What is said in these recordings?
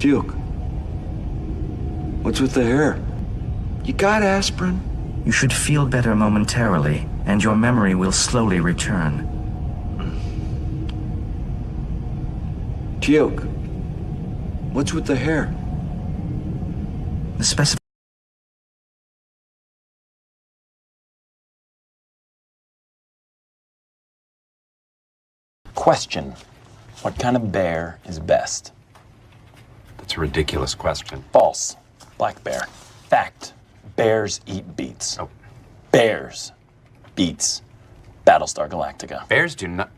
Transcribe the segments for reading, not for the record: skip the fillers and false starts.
Duke, what's with the hair? You got aspirin? You should feel better momentarily, and your memory will slowly return. Duke, what's with the hair? The specific... Question. What kind of bear is best? That's a ridiculous question. False. Black bear. Fact. Bears eat beets. Oh. Bears. Beets. Battlestar Galactica. Bears do not...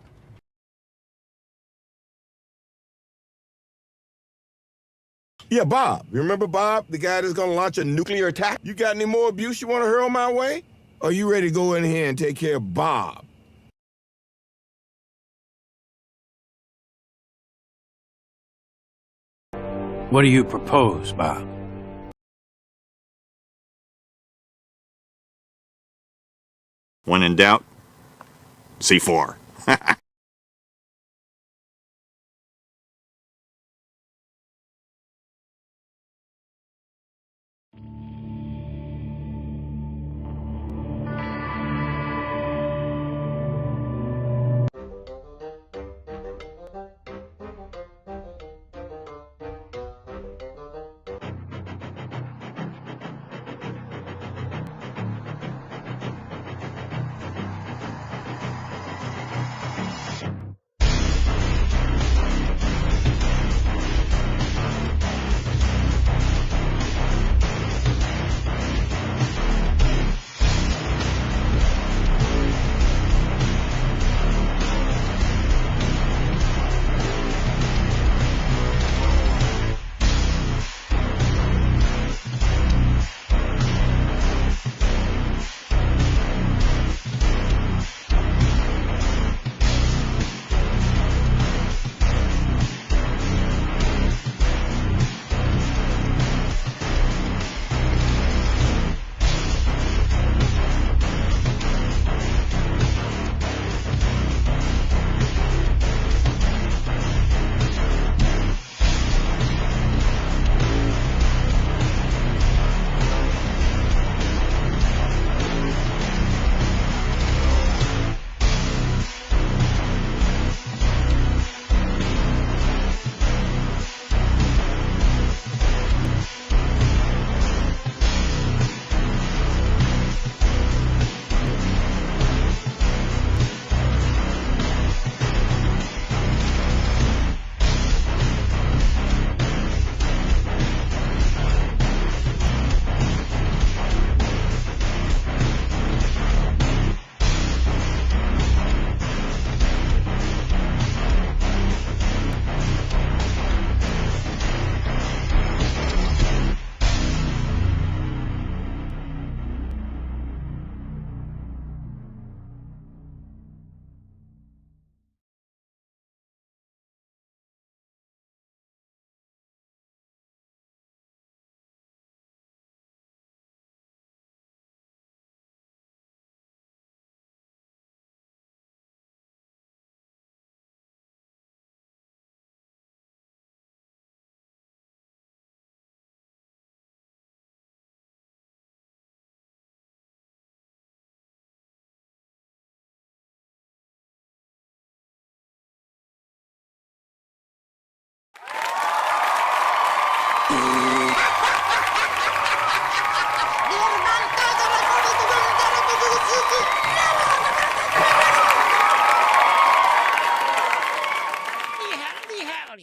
Yeah, Bob. You remember Bob, the guy that's gonna launch a nuclear attack? You got any more abuse you want to hurl my way? Or are you ready to go in here and take care of Bob? What do you propose, Bob? When in doubt, C4.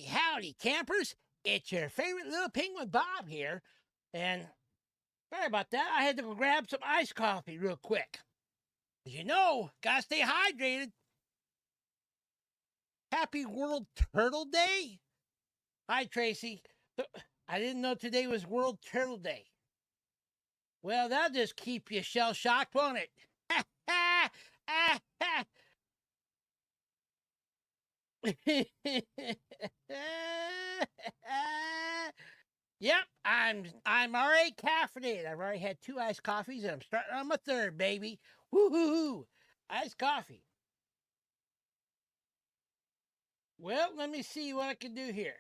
Howdy, campers. It's your favorite little penguin Bob here. And sorry about that. I had to go grab some iced coffee real quick. As you know, gotta stay hydrated. Happy World Turtle Day. Hi, Tracy. I didn't know today was World Turtle Day. Well, that'll just keep you shell-shocked, won't it? Yep, I'm already caffeinated. I've already had 2 iced coffees, and I'm starting on my 3rd, baby. Woo-hoo-hoo. Iced coffee. Well, let me see what I can do here.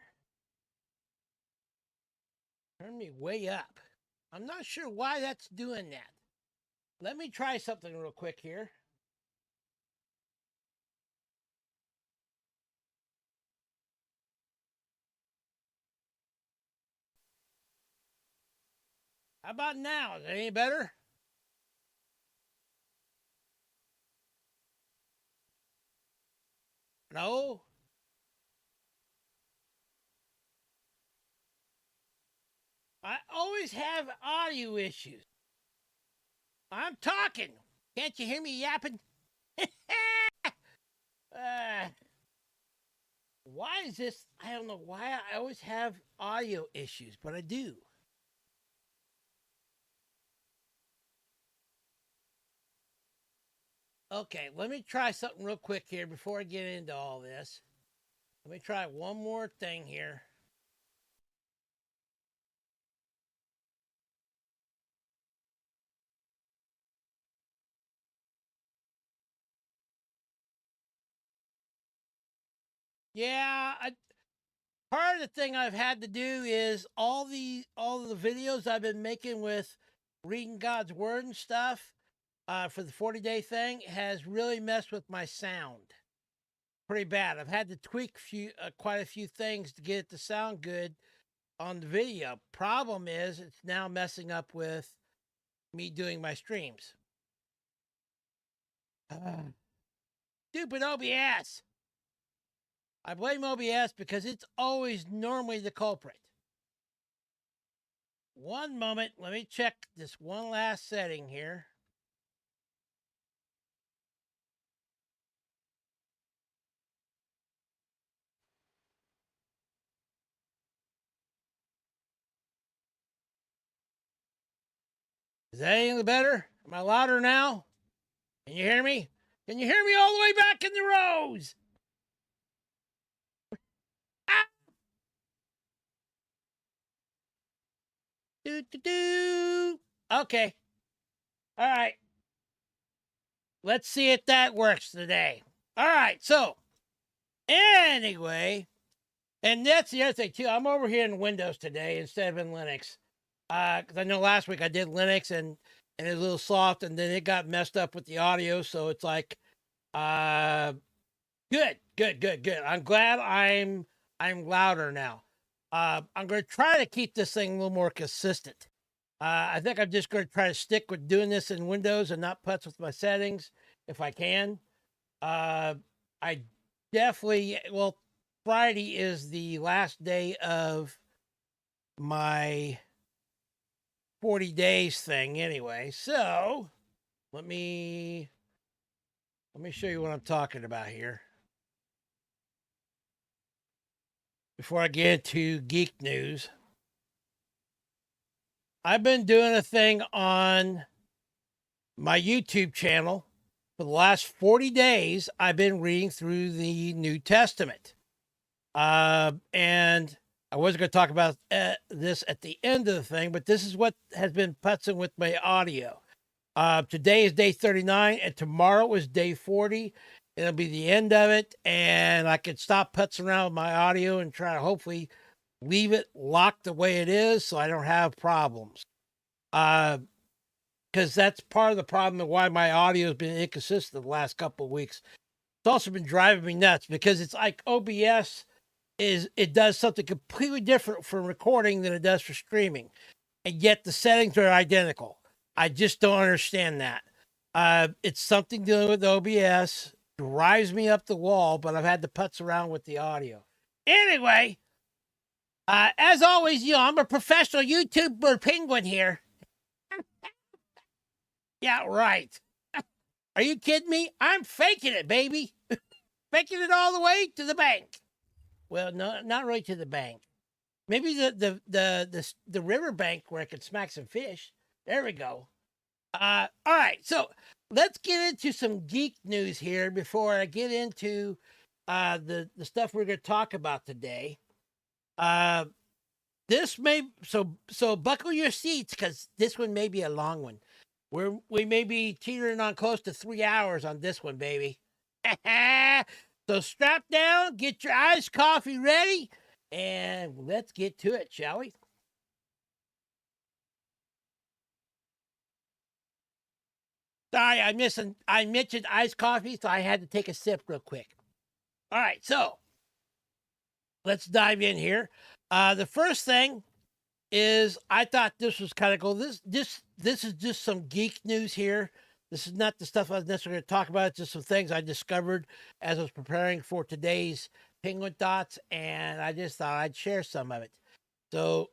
Turn me way up. I'm not sure why that's doing that. Let me try something real quick here. How about now? Is it any better? No? I always have audio issues. I'm talking. Can't you hear me yapping? Why is this? I don't know why I always have audio issues, but I do. Okay, let me try something real quick here before I get into all this. Let me try one more thing here. Yeah, part of the thing I've had to do is all of the videos I've been making with reading God's word and stuff for the 40-day thing has really messed with my sound pretty bad. I've had to tweak quite a few things to get it to sound good on the video. Problem is, it's now messing up with me doing my streams. Stupid OBS. I blame OBS because it's always normally the culprit. One moment, let me check this one last setting here. Is that any better? Am I louder now? Can you hear me? Can you hear me all the way back in the rows? Ah! Okay. All right. Let's see if that works today. All right. So, anyway, and that's the other thing, too. I'm over here in Windows today instead of in Linux. Because I know last week I did Linux and it was a little soft, and then it got messed up with the audio. So it's like, good. I'm glad I'm louder now. I'm going to try to keep this thing a little more consistent. I think I'm just going to try to stick with doing this in Windows and not putz with my settings if I can. I definitely, well, Friday is the last day of my 40 days thing anyway. So let me show you what I'm talking about here. Before I get into geek news, I've been doing a thing on my YouTube channel for the last 40 days. I've been reading through the New Testament. And I wasn't going to talk about this at the end of the thing, but this is what has been putzing with my audio. Today is day 39, and tomorrow is day 40. It'll be the end of it, and I can stop putzing around with my audio and try to hopefully leave it locked the way it is so I don't have problems. Because that's part of the problem of why my audio has been inconsistent the last couple of weeks. It's also been driving me nuts because it's like OBS it does something completely different for recording than it does for streaming. And yet the settings are identical. I just don't understand that. It's something dealing with OBS. Drives me up the wall, but I've had to putz around with the audio. Anyway, as always, I'm a professional YouTuber penguin here. Yeah, right. Are you kidding me? I'm faking it, baby. Faking it all the way to the bank. Well, no, not really to the bank. Maybe the river bank where I could smack some fish. There we go. All right, so let's get into some geek news here before I get into the stuff we're going to talk about today. This may so buckle your seats because this one may be a long one. We may be teetering on close to 3 hours on this one, baby. So strap down, get your iced coffee ready, and let's get to it, shall we? Sorry, I mentioned iced coffee, so I had to take a sip real quick. All right, so let's dive in here. The first thing is I thought this was kind of cool. This is just some geek news here. This is not the stuff I was necessarily going to talk about. It's just some things I discovered as I was preparing for today's Penguin Thoughts, and I just thought I'd share some of it. So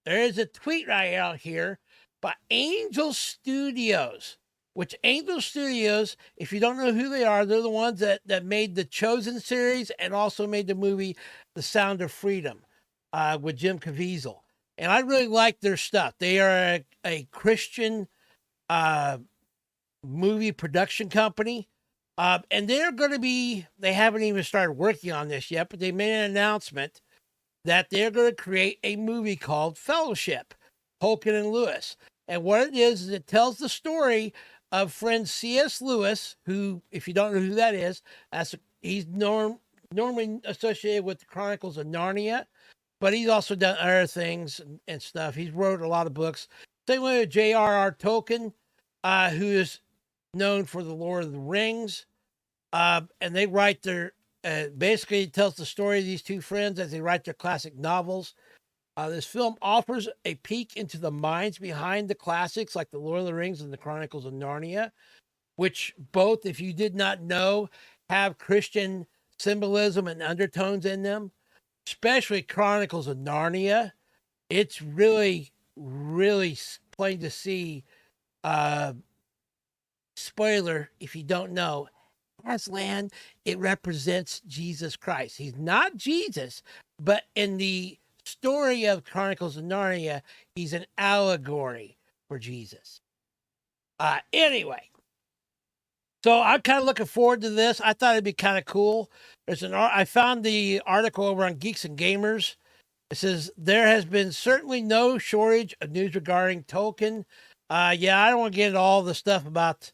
there is a tweet right out here by Angel Studios, which Angel Studios, if you don't know who they are, they're the ones that made the Chosen series and also made the movie The Sound of Freedom with Jim Caviezel. And I really like their stuff. They are a Christian movie production company. And they're going to be, they haven't even started working on this yet, but they made an announcement that they're going to create a movie called Fellowship, Tolkien and Lewis. And what it is it tells the story of friend C.S. Lewis, who, if you don't know who that is, he's normally associated with the Chronicles of Narnia, but he's also done other things and stuff. He's wrote a lot of books. Same way with J.R.R. Tolkien, who is known for The Lord of the Rings. And they write their, basically it tells the story of these two friends as they write their classic novels. This film offers a peek into the minds behind the classics like The Lord of the Rings and the Chronicles of Narnia, which both, if you did not know, have Christian symbolism and undertones in them, especially Chronicles of Narnia. It's really, really plain to see. Spoiler, if you don't know, Aslan, it represents Jesus Christ. He's not Jesus, but in the story of Chronicles of Narnia, he's an allegory for Jesus. Anyway, so I'm kind of looking forward to this. I thought it'd be kind of cool. I found the article over on Geeks and Gamers. It says, there has been certainly no shortage of news regarding Tolkien. Yeah, I don't want to get into all the stuff about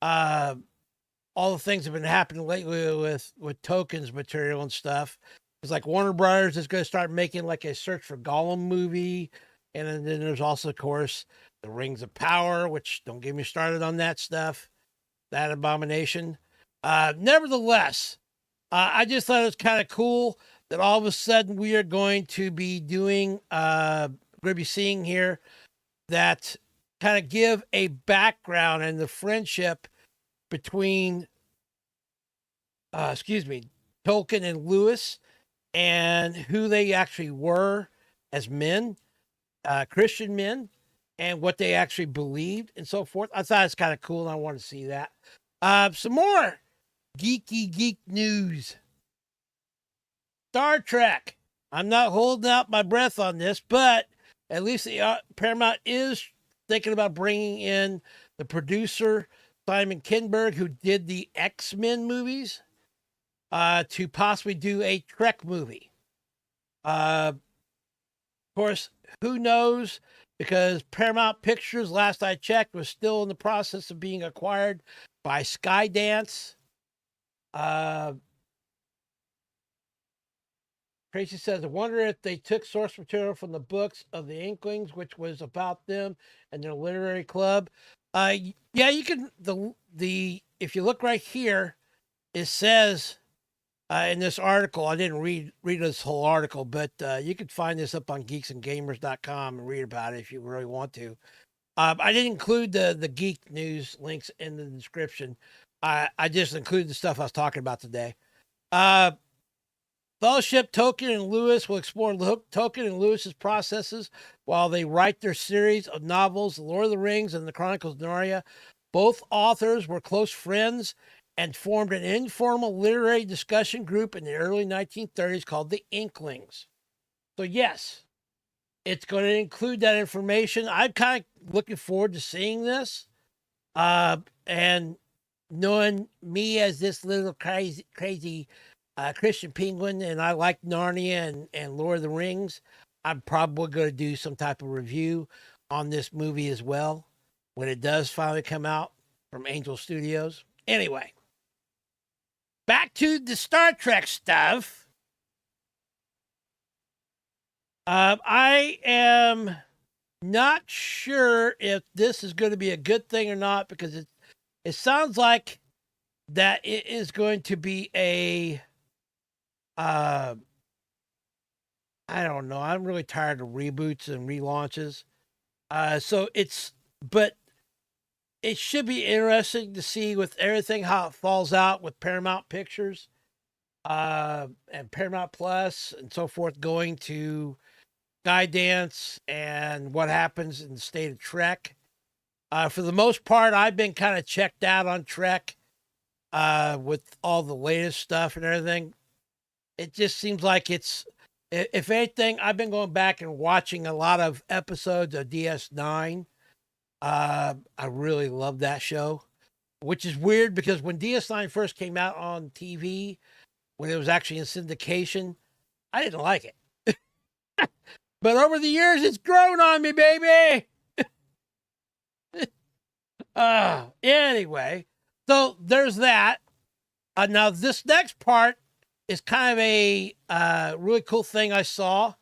all the things that have been happening lately with Tolkien's material and stuff. It's like Warner Brothers is going to start making like a Search for Gollum movie. And then there's also, of course, The Rings of Power, which don't get me started on that stuff. That abomination. Nevertheless, I just thought it was kind of cool that all of a sudden we are going to be doing, we're going to be seeing here that kind of give a background and the friendship between, Tolkien and Lewis and who they actually were as men, Christian men, and what they actually believed and so forth. I thought it's kind of cool and I want to see that. Some more geek news. Star Trek. I'm not holding out my breath on this, but at least the Paramount is thinking about bringing in the producer, Simon Kinberg, who did the X-Men movies, to possibly do a Trek movie. Of course, who knows? Because Paramount Pictures, last I checked, was still in the process of being acquired by Skydance. Tracy says, I wonder if they took source material from the books of the Inklings, which was about them and their literary club. Yeah, you can, if you look right here, it says in this article, I didn't read this whole article, but you can find this up on geeksandgamers.com and read about it if you really want to. I didn't include the geek news links in the description. I just included the stuff I was talking about today. Fellowship, Tolkien and Lewis will explore Tolkien and Lewis's processes while they write their series of novels, The Lord of the Rings and the Chronicles of Narnia. Both authors were close friends and formed an informal literary discussion group in the early 1930s called the Inklings. So yes, it's going to include that information. I'm kind of looking forward to seeing this. And knowing me as this little crazy Christian penguin, and I like Narnia and Lord of the Rings, I'm probably going to do some type of review on this movie as well when it does finally come out from Angel Studios. Anyway, back to the Star Trek stuff. I am not sure if this is going to be a good thing or not, because It sounds like that it is going to be a, I don't know. I'm really tired of reboots and relaunches. But it should be interesting to see with everything how it falls out with Paramount Pictures, and Paramount Plus and so forth going to Skydance and what happens in the state of Trek. For the most part, I've been kind of checked out on Trek with all the latest stuff and everything. It just seems like if anything, I've been going back and watching a lot of episodes of DS9. I really love that show, which is weird because when DS9 first came out on TV, when it was actually in syndication, I didn't like it. But over the years, it's grown on me, baby. Anyway, so there's that. Now, this next part is kind of a really cool thing I saw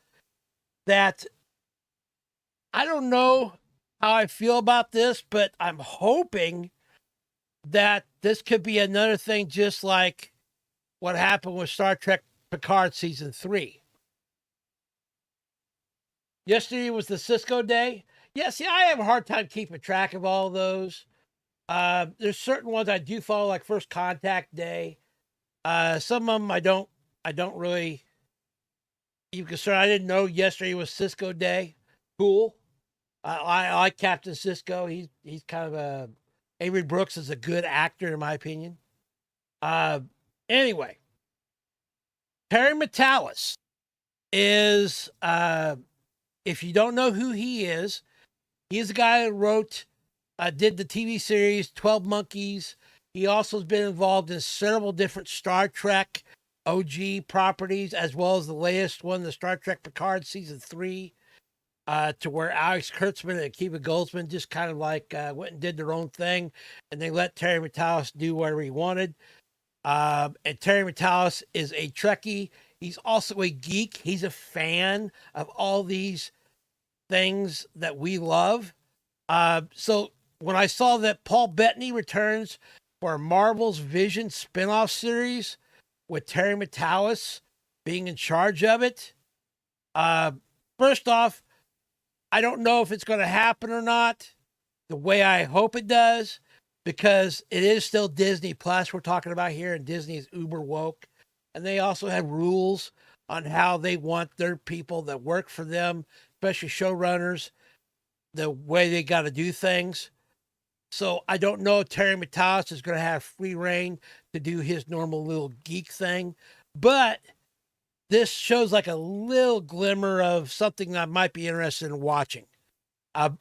that I don't know how I feel about this, but I'm hoping that this could be another thing just like what happened with Star Trek Picard Season 3. Yesterday was the Cisco Day. Yeah, see, I have a hard time keeping track of all those. There's certain ones I do follow, like First Contact Day. Some of them I don't really even concern. I didn't know yesterday was Cisco Day. Cool. I like Captain Cisco. He's kind of Avery Brooks is a good actor in my opinion. Anyway, Terry Matalas is if you don't know who he is the guy who did the TV series 12 Monkeys. He also has been involved in several different Star Trek OG properties, as well as the latest one, the Star Trek Picard Season 3, to where Alex Kurtzman and Akiva Goldsman just kind of like went and did their own thing, and they let Terry Matalas do whatever he wanted. And Terry Matalas is a Trekkie. He's also a geek. He's a fan of all these things that we love. So when I saw that Paul Bettany returns for Marvel's Vision spinoff series with Terry Matalas being in charge of it, first off, I don't know if it's going to happen or not the way I hope it does, because it is still Disney Plus we're talking about here, and Disney is uber woke, and they also have rules on how they want their people that work for them, especially showrunners, the way they got to do things. So I don't know if Terry Matalas is going to have free reign to do his normal little geek thing, but this shows like a little glimmer of something I might be interested in watching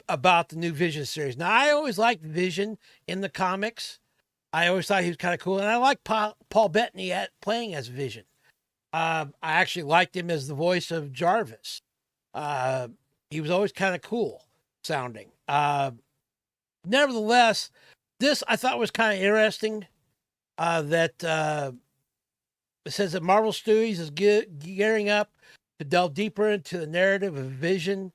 about the new Vision series. Now, I always liked Vision in the comics. I always thought he was kind of cool, and I like Paul Bettany playing as Vision. I actually liked him as the voice of Jarvis. He was always kind of cool sounding. Nevertheless, this I thought was kind of interesting. That it says that Marvel Studios is gearing up to delve deeper into the narrative of Vision,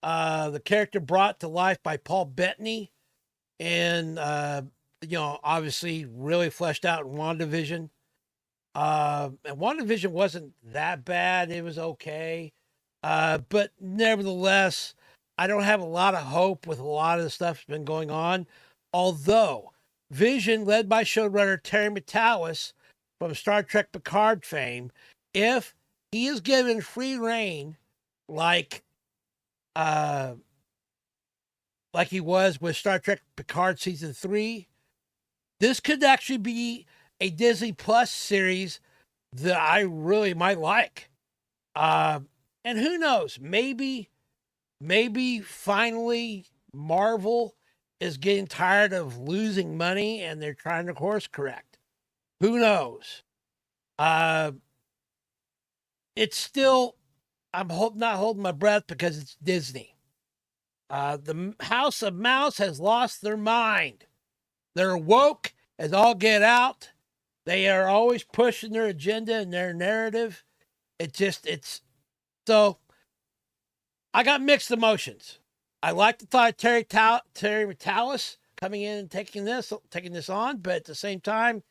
the character brought to life by Paul Bettany, and obviously really fleshed out in WandaVision. And WandaVision wasn't that bad; it was okay, but nevertheless, I don't have a lot of hope with a lot of the stuff that's been going on. Although Vision, led by showrunner Terry Matalas from Star Trek Picard fame, if he is given free reign, like he was with Star Trek Picard Season 3, this could actually be a Disney Plus series that I really might like. And who knows, maybe finally Marvel is getting tired of losing money and they're trying to course correct. Who knows? It's still, I'm not holding my breath because it's Disney. The House of Mouse has lost their mind. They're woke as all get out. They are always pushing their agenda and their narrative. So I got mixed emotions. I like the thought of Terry Matalas coming in and taking this on, but at the same time,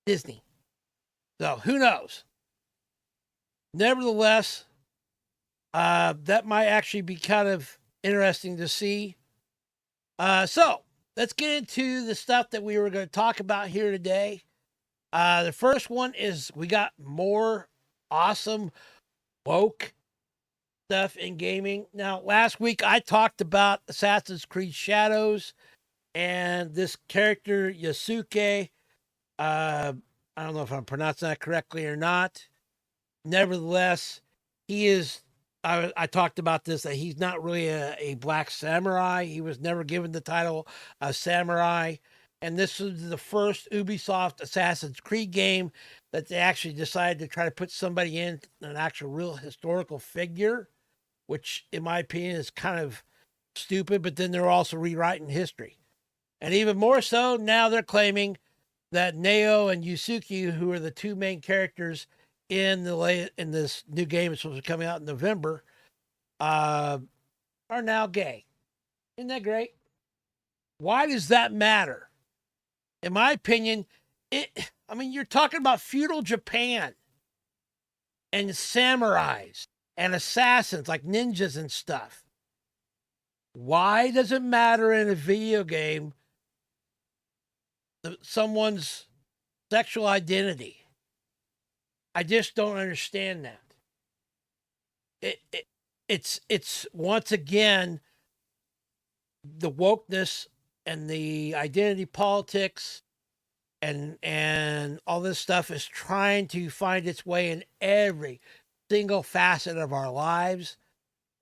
Disney. So who knows? Nevertheless, that might actually be kind of interesting to see. So let's get into the stuff that we were going to talk about here today. The first one is we got more awesome woke stuff in gaming. Now, last week I talked about Assassin's Creed Shadows and this character Yasuke. I don't know if I'm pronouncing that correctly or not. Nevertheless, he is. I talked about this, that he's not really a black samurai. He was never given the title of samurai. And this was the first Ubisoft Assassin's Creed game that they actually decided to try to put somebody in, an actual real historical figure, which in my opinion is kind of stupid, but then they're also rewriting history. And even more so, now they're claiming that Neo and Yusuke, who are the two main characters in this new game that's supposed to be coming out in November, are now gay. Isn't that great? Why does that matter? In my opinion, you're talking about feudal Japan and samurais and assassins like ninjas and stuff. Why does it matter in a video game someone's sexual identity? I just don't understand that. It's once again the wokeness and the identity politics and all this stuff is trying to find its way in every single facet of our lives,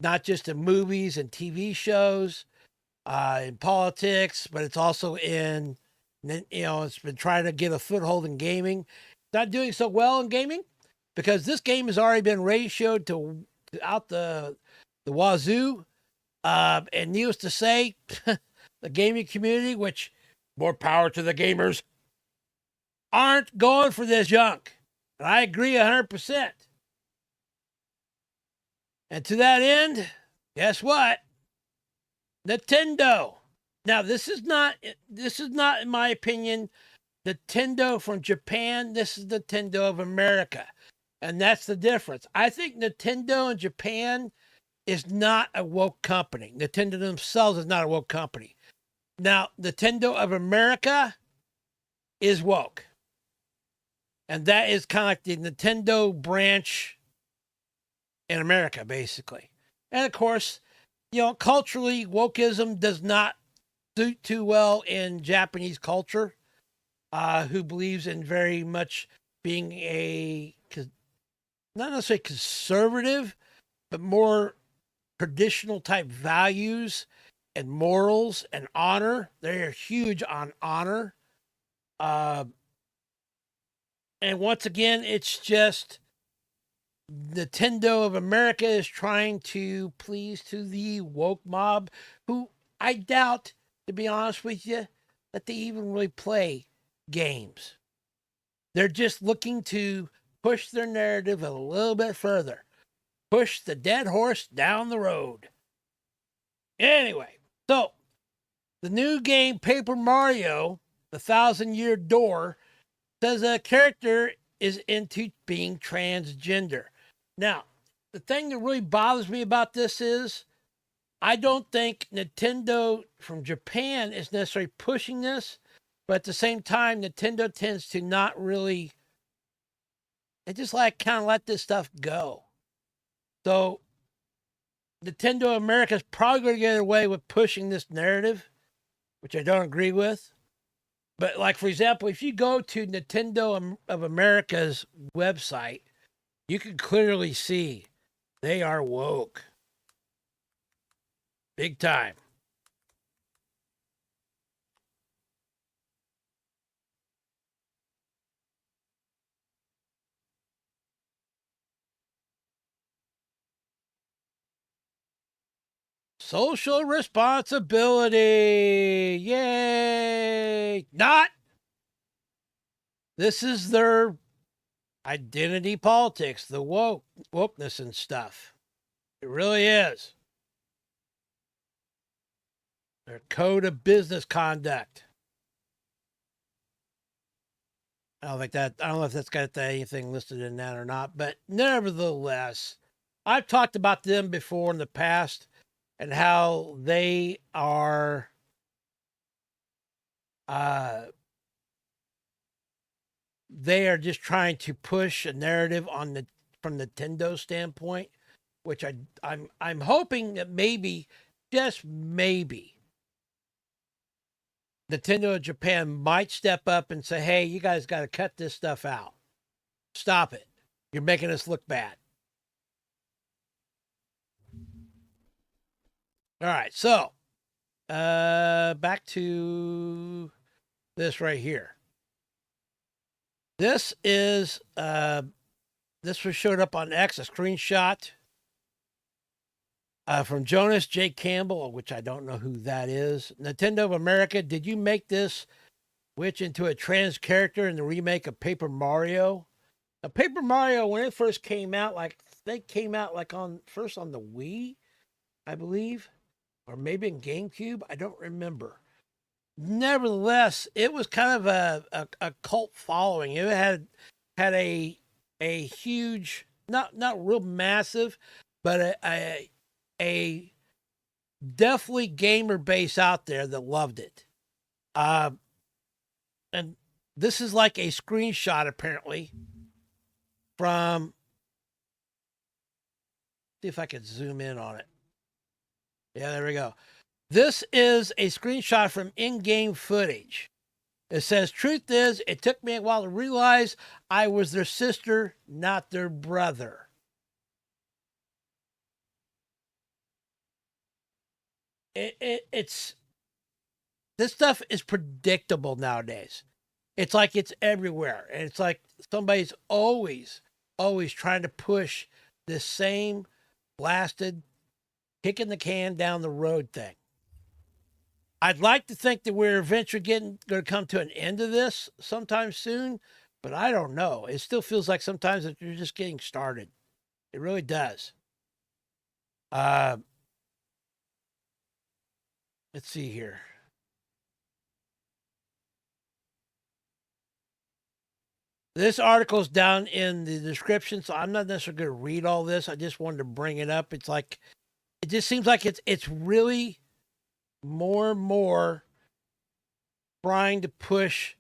not just in movies and TV shows, in politics, but it's also in, it's been trying to get a foothold in gaming. Not doing so well in gaming because this game has already been ratioed to out the wazoo. And needless to say, the gaming community, which more power to the gamers, aren't going for this junk. And I agree 100%. And to that end, guess what? Nintendo. Now, this is not, in my opinion, Nintendo from Japan. This is Nintendo of America. And that's the difference. I think Nintendo in Japan is not a woke company. Nintendo themselves is not a woke company. Now, Nintendo of America is woke. And that is kind of like the Nintendo branch in America, basically. And of course, culturally, wokeism does not suit too well in Japanese culture. Who believes in very much being not necessarily conservative, but more traditional type values and morals and honor. They're huge on honor. And once again, it's just Nintendo of America is trying to please to the woke mob, who I doubt, to be honest with you, that they even really play games. They're just looking to push their narrative a little bit further. Push the dead horse down the road. Anyway, so the new game Paper Mario, The 1,000-Year Door, says a character is into being transgender. Now, the thing that really bothers me about this is I don't think Nintendo from Japan is necessarily pushing this. But at the same time, Nintendo tends to not really, they just kind of let this stuff go. So Nintendo America is probably going to get away with pushing this narrative, which I don't agree with. But for example, if you go to Nintendo of America's website, you can clearly see they are woke. Big time. Social responsibility. Yay. Not. This is their identity politics, the wokeness and stuff. It really is. Their code of business conduct. I don't know if that's got anything listed in that or not, but nevertheless, I've talked about them before in the past and how they are just trying to push a narrative from Nintendo standpoint, which I'm hoping that maybe, just maybe, Nintendo Japan might step up and say, hey, you guys got to cut this stuff out. Stop it. You're making us look bad. All right, so back to this right here. This is this was showed up on X, a screenshot from Jonas J. Campbell, which I don't know who that is. Nintendo of America, did you make this witch into a trans character in the remake of Paper Mario? Now, Paper Mario, when it first came out, they came out first on the Wii, I believe, or maybe in GameCube. I don't remember. Nevertheless, it was kind of a cult following. It had a huge, not real massive, but a definitely gamer base out there that loved it. And this is like a screenshot apparently from, see if I could zoom in on it. Yeah, there we go. This is a screenshot from in-game footage. It says, truth is, it took me a while to realize I was their sister, not their brother. It's this stuff is predictable nowadays. It's like it's everywhere. And it's like somebody's always trying to push this same blasted kicking the can down the road thing. I'd like to think that we're eventually going to come to an end of this sometime soon, but I don't know. It still feels like sometimes that you're just getting started. It really does. Let's see here. This article is down in the description, so I'm not necessarily going to read all this. I just wanted to bring it up. It's like, it just seems like it's really more and more trying to push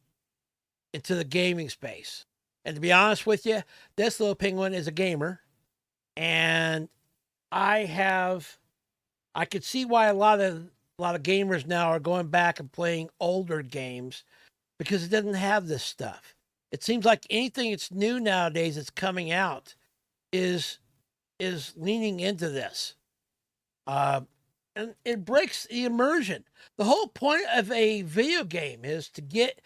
into the gaming space. And to be honest with you, this little penguin is a gamer. And I could see why a lot of gamers now are going back and playing older games because it doesn't have this stuff. It seems like anything that's new nowadays that's coming out is leaning into this. And it breaks the immersion. The whole point of a video game is to get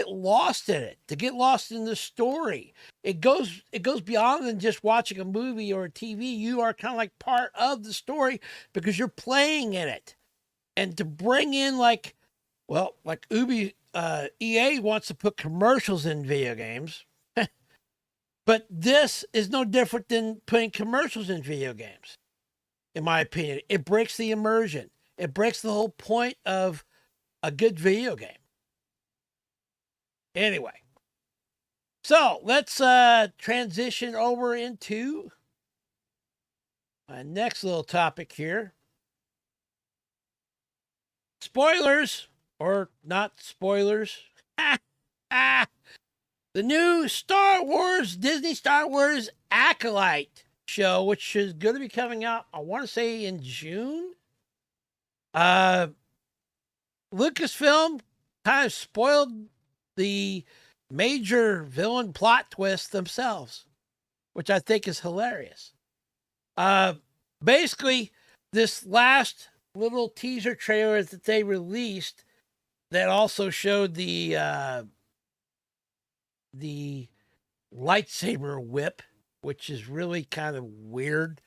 lost in it, to get lost in the story. It goes beyond than just watching a movie or a TV. You are kind of like part of the story because you're playing in it. And to bring in like EA wants to put commercials in video games. But this is no different than putting commercials in video games. In my opinion, it breaks the immersion. It breaks the whole point of a good video game. Anyway, so let's transition over into my next little topic here. Spoilers, or not spoilers. The new Disney Star Wars Acolyte show, which is going to be coming out, I want to say in June. Lucasfilm kind of spoiled the major villain plot twist themselves, which I think is hilarious. Basically, this last little teaser trailer that they released that also showed the lightsaber whip, which is really kind of weird.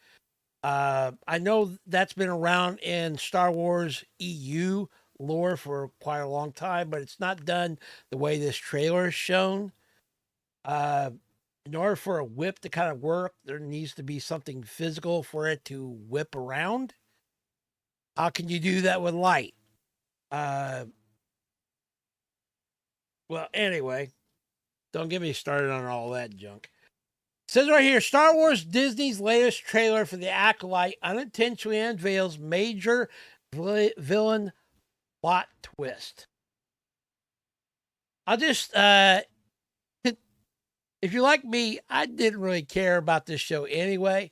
I know that's been around in Star Wars EU lore for quite a long time, but it's not done the way this trailer is shown. In order for a whip to kind of work, there needs to be something physical for it to whip around. How can you do that with light? Well, anyway, don't get me started on all that junk. It says right here, Star Wars Disney's latest trailer for the Acolyte unintentionally unveils major villain plot twist. I'll just, if you're like me, I didn't really care about this show anyway.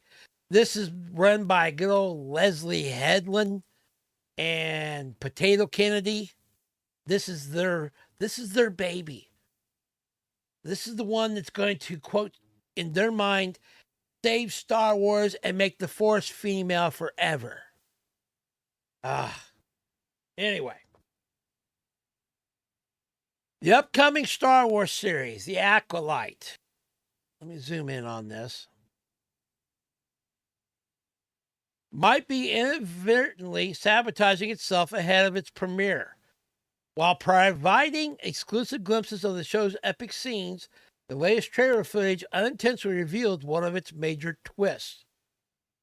This is run by good old Leslie Headland and Potato Kennedy. This is their baby. This is the one that's going to, quote, in their mind, save Star Wars and make the Force female forever. Anyway. The upcoming Star Wars series, The Acolyte. Let me zoom in on this. Might be inadvertently sabotaging itself ahead of its premiere. While providing exclusive glimpses of the show's epic scenes, the latest trailer footage unintentionally revealed one of its major twists.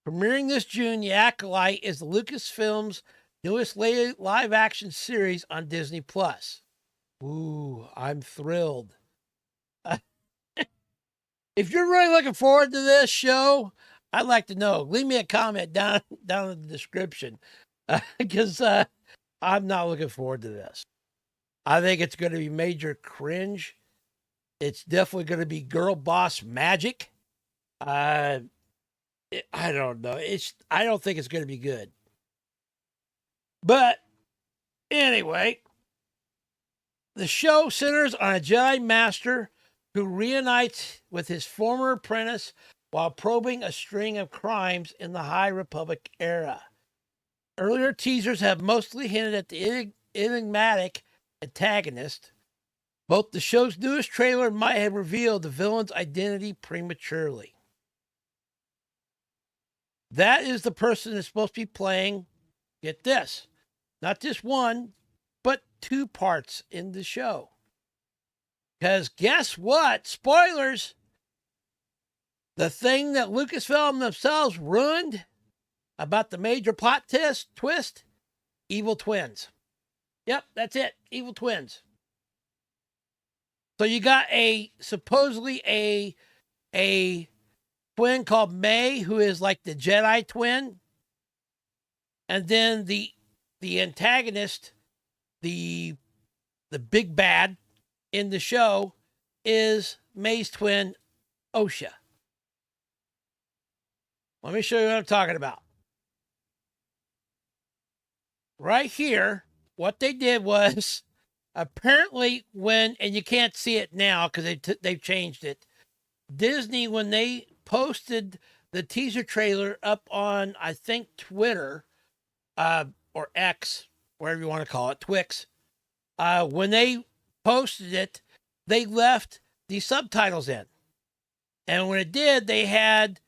Premiering this June, The Acolyte is Lucasfilm's newest live-action series on Disney+. Ooh, I'm thrilled. If you're really looking forward to this show, I'd like to know. Leave me a comment down in the description, because I'm not looking forward to this. I think it's going to be major cringe. It's definitely going to be girl boss magic. I don't know. I don't think it's going to be good. But anyway, the show centers on a Jedi Master who reunites with his former apprentice while probing a string of crimes in the High Republic era. Earlier teasers have mostly hinted at the enigmatic antagonist. Both the show's newest trailer might have revealed the villain's identity prematurely. That is the person that's supposed to be playing, get this, not just one, but two parts in the show. Because guess what? Spoilers! The thing that Lucasfilm themselves ruined about the major plot twist, evil twins. Yep, that's it. Evil twins. So you got supposedly a twin called May, who is like the Jedi twin. And then the antagonist, the big bad in the show, is May's twin, Osha. Let me show you what I'm talking about. Right here, what they did was, apparently and you can't see it now because they've changed it, Disney, when they posted the teaser trailer up on, I think, Twitter, or X, whatever you want to call it, Twix, when they posted it, they left the subtitles in. And when it did, they had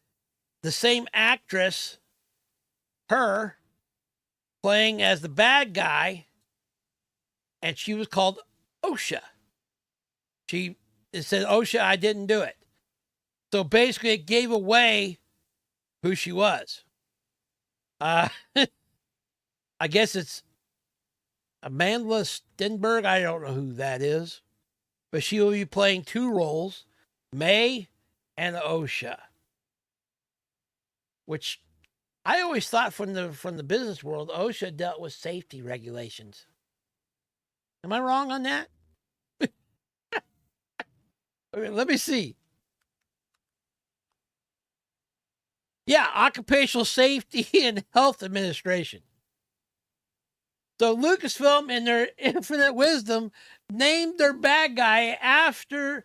the same actress, her, playing as the bad guy, and she was called Osha. It said, Osha, I didn't do it. So basically, it gave away who she was. I guess it's Amanda Stenberg. I don't know who that is. But she will be playing two roles, May and Osha. Which I always thought from the business world, Osha dealt with safety regulations. Am I wrong on that? Okay, let me see. Yeah, Occupational Safety and Health Administration. So Lucasfilm, in their infinite wisdom, named their bad guy after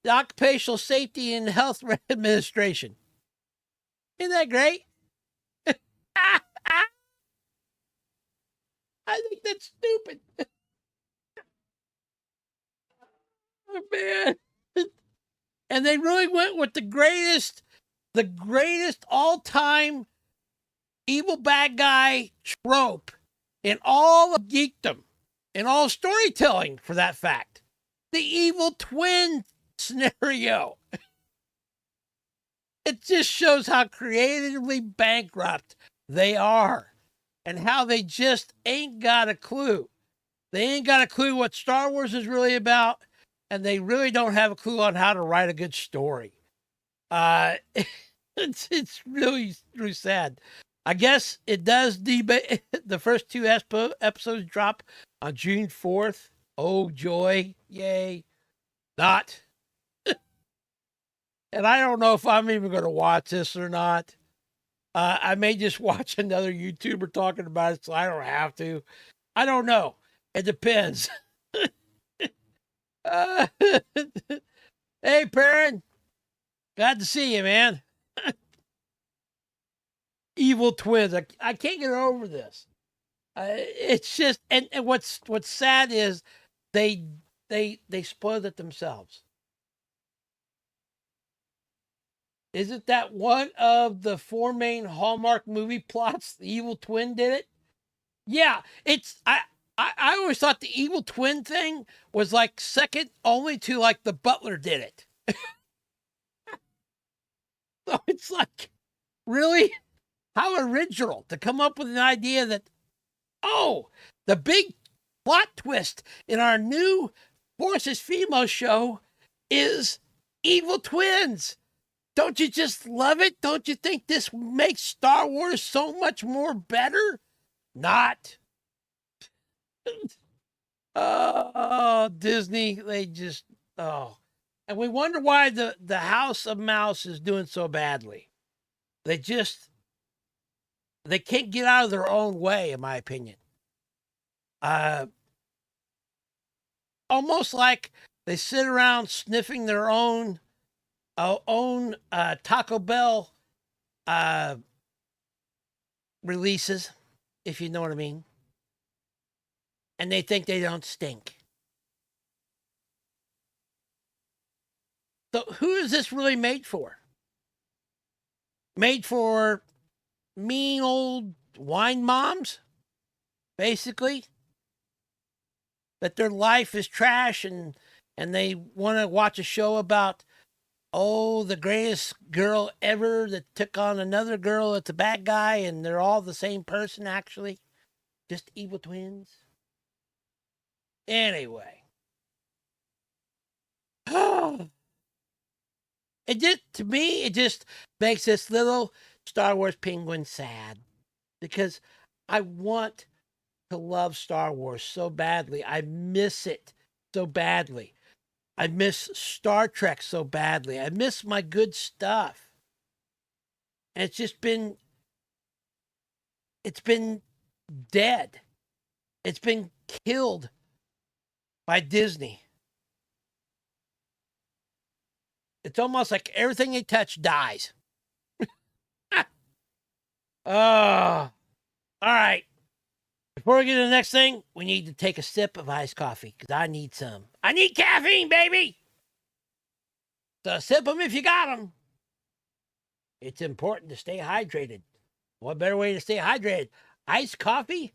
the Occupational Safety and Health Administration. Isn't that great? I think that's stupid. Oh, man. And they really went with the greatest all-time evil bad guy trope in all of geekdom, in all storytelling, for that fact. The evil twin scenario. It just shows how creatively bankrupt they are and how they just ain't got a clue. They ain't got a clue what Star Wars is really about, and they really don't have a clue on how to write a good story. It's really, really sad. I guess it does debate. The first two episodes drop on June 4th. Oh, joy. Yay. Not. And I don't know if I'm even going to watch this or not. I may just watch another YouTuber talking about it, so I don't have to. I don't know. It depends. Hey, Perrin. Glad to see you, man. Evil twins. I can't get over this. It's just, and what's sad is they spoiled it themselves. Isn't that one of the 4 main Hallmark movie plots? The evil twin did it. Yeah, it's I always thought the evil twin thing was like second only to like the butler did it. So it's like, really? How original to come up with an idea that, oh, the big plot twist in our new Forces Female show is evil twins. Don't you just love it? Don't you think this makes Star Wars so much more better? Not. Oh, Disney, they just, oh. And we wonder why the House of Mouse is doing so badly. They can't get out of their own way, in my opinion. Almost like they sit around sniffing their own Taco Bell releases, if you know what I mean. And they think they don't stink. So who is this really made for? Made for mean old wine moms, basically? That their life is trash and they want to watch a show about, oh, the greatest girl ever that took on another girl that's a bad guy, and they're all the same person, actually. Just evil twins. Anyway. To me, it just makes this little Star Wars penguin sad. Because I want to love Star Wars so badly. I miss it so badly. I miss Star Trek so badly. I miss my good stuff. And it's been dead. It's been killed by Disney. It's almost like everything they touch dies. Oh, all right. Before we get to the next thing, we need to take a sip of iced coffee because I need some. I need caffeine, baby. So sip them if you got them. It's important to stay hydrated. What better way to stay hydrated? Iced coffee?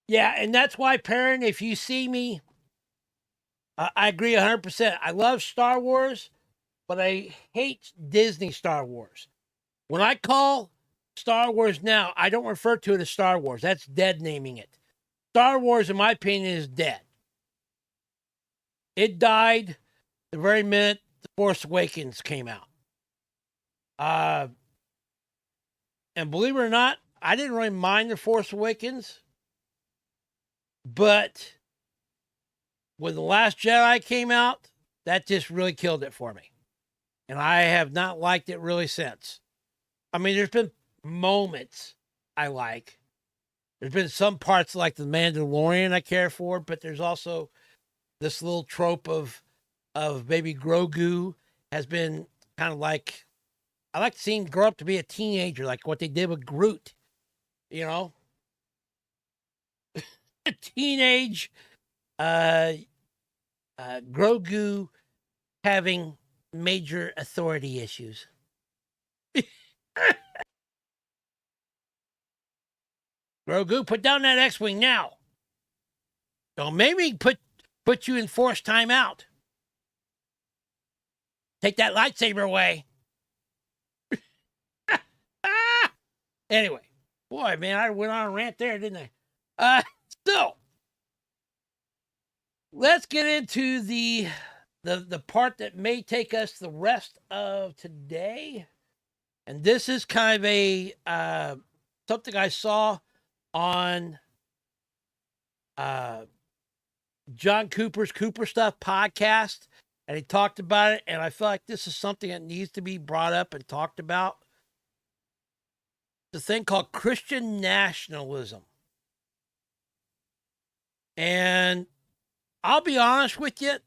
Yeah, and that's why, Perrin, if you see me, I agree 100%. I love Star Wars, but I hate Disney Star Wars. When I call Star Wars now, I don't refer to it as Star Wars. That's dead naming it. Star Wars, in my opinion, is dead. It died the very minute The Force Awakens came out. And believe it or not, I didn't really mind The Force Awakens. But when The Last Jedi came out, that just really killed it for me. And I have not liked it really since. I mean, there's been moments I like. There's been some parts like The Mandalorian I care for, but there's also this little trope of baby Grogu has been kind of like, I like seeing him grow up to be a teenager, like what they did with Groot, you know? A teenage Grogu having major authority issues. Grogu, put down that X-Wing now. Don't make me put you in forced timeout. Take that lightsaber away. Anyway, boy, man, I went on a rant there, didn't I? So let's get into the part that may take us the rest of today. And this is kind of a something I saw on John Cooper's Cooper Stuff podcast, and he talked about it, and I feel like this is something that needs to be brought up and talked about. The thing called Christian nationalism. And I'll be honest with you,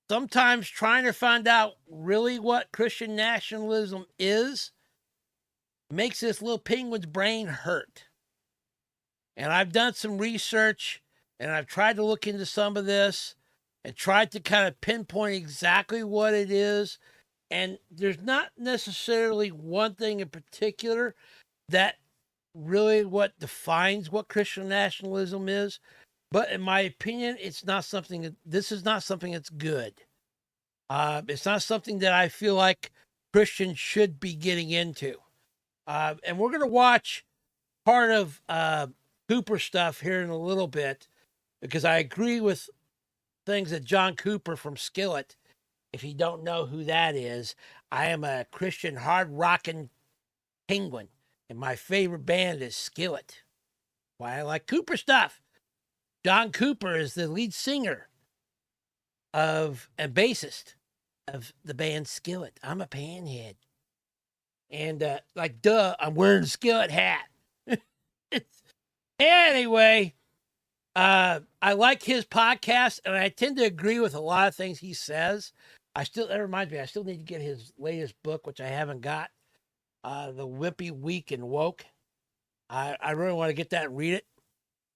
sometimes trying to find out really what Christian nationalism is makes this little penguin's brain hurt. And I've done some research, and I've tried to look into some of this and tried to kind of pinpoint exactly what it is. And there's not necessarily one thing in particular that really what defines what Christian nationalism is. But in my opinion, this is not something that's good. It's not something that I feel like Christians should be getting into. And we're going to watch part of Cooper stuff here in a little bit, because I agree with things that John Cooper from Skillet. If you don't know who that is, I am a Christian hard-rocking penguin, and my favorite band is Skillet. Why I like Cooper stuff. John Cooper is the lead singer and bassist of the band Skillet. I'm a panhead. And I'm wearing a Skillet hat. Anyway, I like his podcast, and I tend to agree with a lot of things he says. That reminds me, I still need to get his latest book, which I haven't got, The Wimpy, Weak, and Woke. I really want to get that and read it.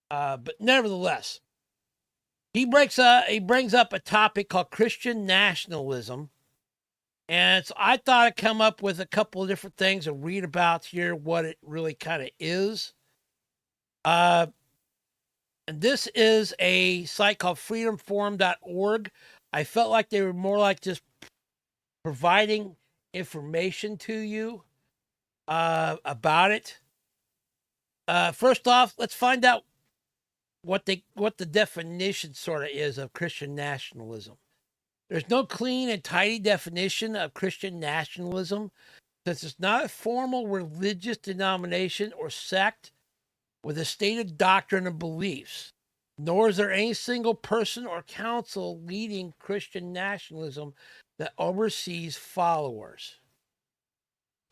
But nevertheless, he brings up a topic called Christian nationalism. And so I thought I'd come up with a couple of different things and read about here what it really kind of is. And this is a site called freedomforum.org. I felt like they were more like just providing information to you about it. First off, let's find out what the definition sort of is of Christian nationalism. There's no clean and tidy definition of Christian nationalism, since it's not a formal religious denomination or sect with a stated doctrine and beliefs, nor is there any single person or council leading Christian nationalism that oversees followers.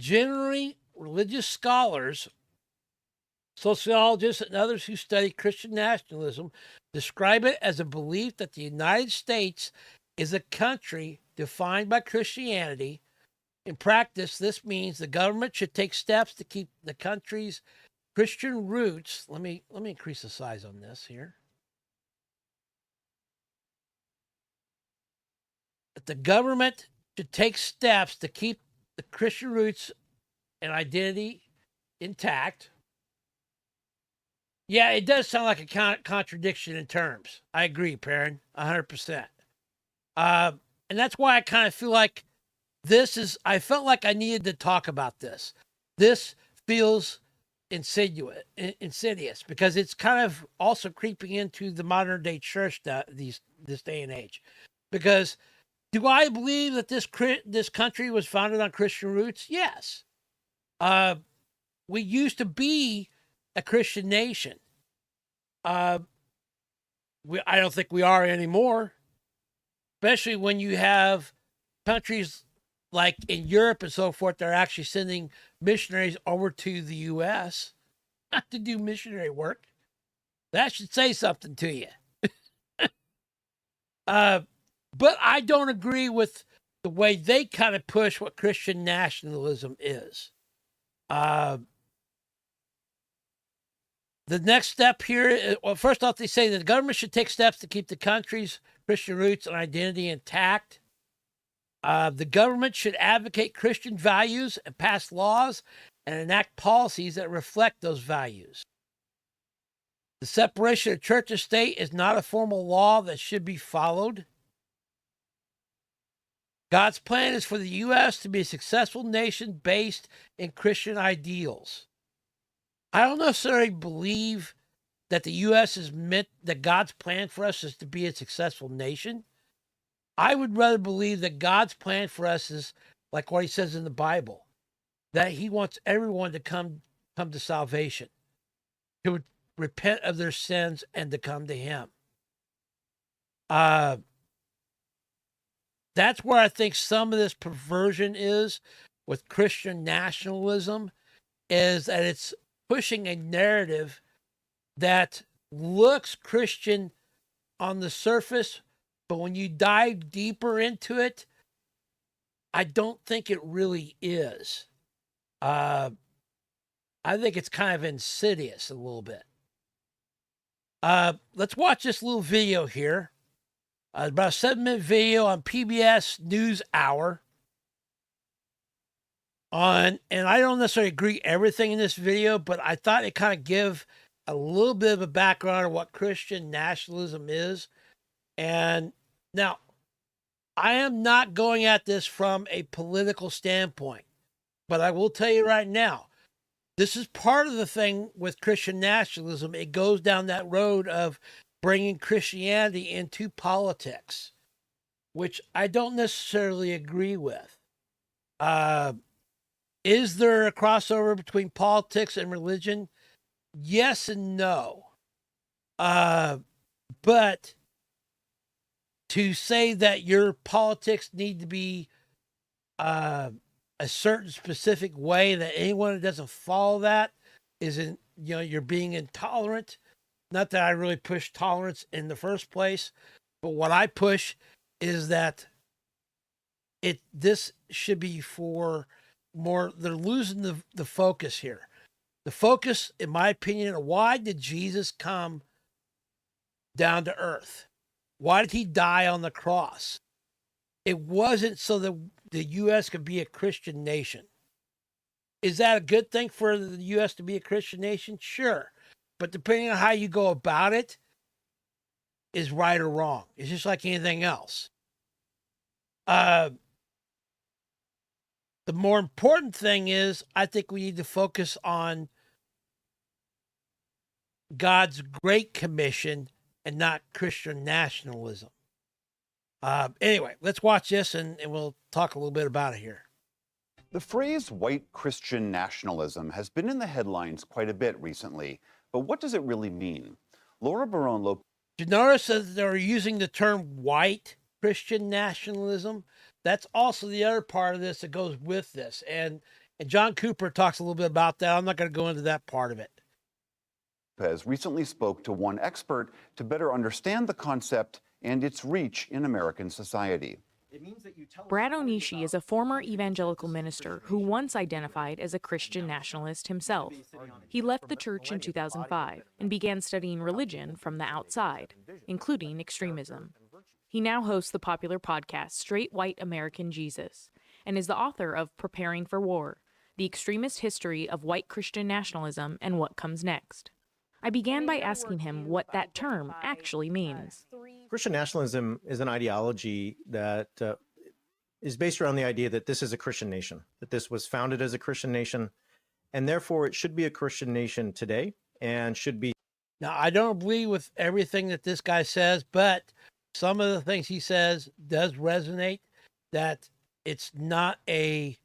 Generally, religious scholars, sociologists, and others who study Christian nationalism describe it as a belief that the United States is a country defined by Christianity. In practice, this means the government should take steps to keep the country's Christian roots. Let me increase the size on this here. That the government should take steps to keep the Christian roots and identity intact. Yeah, it does sound like a contradiction in terms. I agree, Perrin, 100%. And that's why I kind of feel like I felt like I needed to talk about this. This feels insidious because it's kind of also creeping into the modern day church this day and age. Because do I believe that this country was founded on Christian roots? Yes. We used to be a Christian nation. I don't think we are anymore, especially when you have countries like in Europe and so forth that are actually sending missionaries over to the U.S. to do missionary work. That should say something to you. But I don't agree with the way they kind of push what Christian nationalism is. The next step here, well, first off, they say that the government should take steps to keep the country's Christian roots and identity intact. The government should advocate Christian values and pass laws and enact policies that reflect those values. The separation of church and state is not a formal law that should be followed. God's plan is for the U.S. to be a successful nation based in Christian ideals. I don't necessarily believe that the U.S. is meant, that God's plan for us is to be a successful nation. I would rather believe that God's plan for us is like what he says in the Bible, that he wants everyone to come to salvation, to repent of their sins and to come to him. That's where I think some of this perversion is with Christian nationalism, is that it's pushing a narrative that looks Christian on the surface, but when you dive deeper into it, I don't think it really is. I think it's kind of insidious a little bit. Let's watch this little video here. About a 7-minute video on PBS NewsHour. And I don't necessarily agree everything in this video, but I thought it kind of give a little bit of a background of what Christian nationalism is. And now, I am not going at this from a political standpoint, but I will tell you right now, this is part of the thing with Christian nationalism. It goes down that road of bringing Christianity into politics, which I don't necessarily agree with. Is there a crossover between politics and religion? Yes and no. But to say that your politics need to be a certain specific way, that anyone who doesn't follow that isn't, you're being intolerant. Not that I really push tolerance in the first place, but what I push is that this should be for more. They're losing the focus here. The focus, in my opinion, why did Jesus come down to earth? Why did he die on the cross? It wasn't so that the U.S. could be a Christian nation. Is that a good thing for the U.S. to be a Christian nation? Sure. But depending on how you go about it, is right or wrong. It's just like anything else. The more important thing is, I think we need to focus on God's Great Commission and not Christian nationalism. Anyway, let's watch this and we'll talk a little bit about it here. The phrase white Christian nationalism has been in the headlines quite a bit recently, but what does it really mean? Laura Barone You notice that they're using the term white Christian nationalism. That's also the other part of this that goes with this. And John Cooper talks a little bit about that. I'm not going to go into that part of it. Lopez recently spoke to one expert to better understand the concept and its reach in American society. Brad Onishi is a former evangelical minister who once identified as a Christian nationalist himself. He left the church in 2005 and began studying religion from the outside, including extremism. He now hosts the popular podcast Straight White American Jesus and is the author of Preparing for War, The Extremist History of White Christian Nationalism and What Comes Next. I began by asking him what that term actually means. Christian nationalism is an ideology that is based around the idea that this is a Christian nation, that this was founded as a Christian nation, and therefore it should be a Christian nation today and should be. Now, I don't agree with everything that this guy says, but some of the things he says does resonate, that it's not a...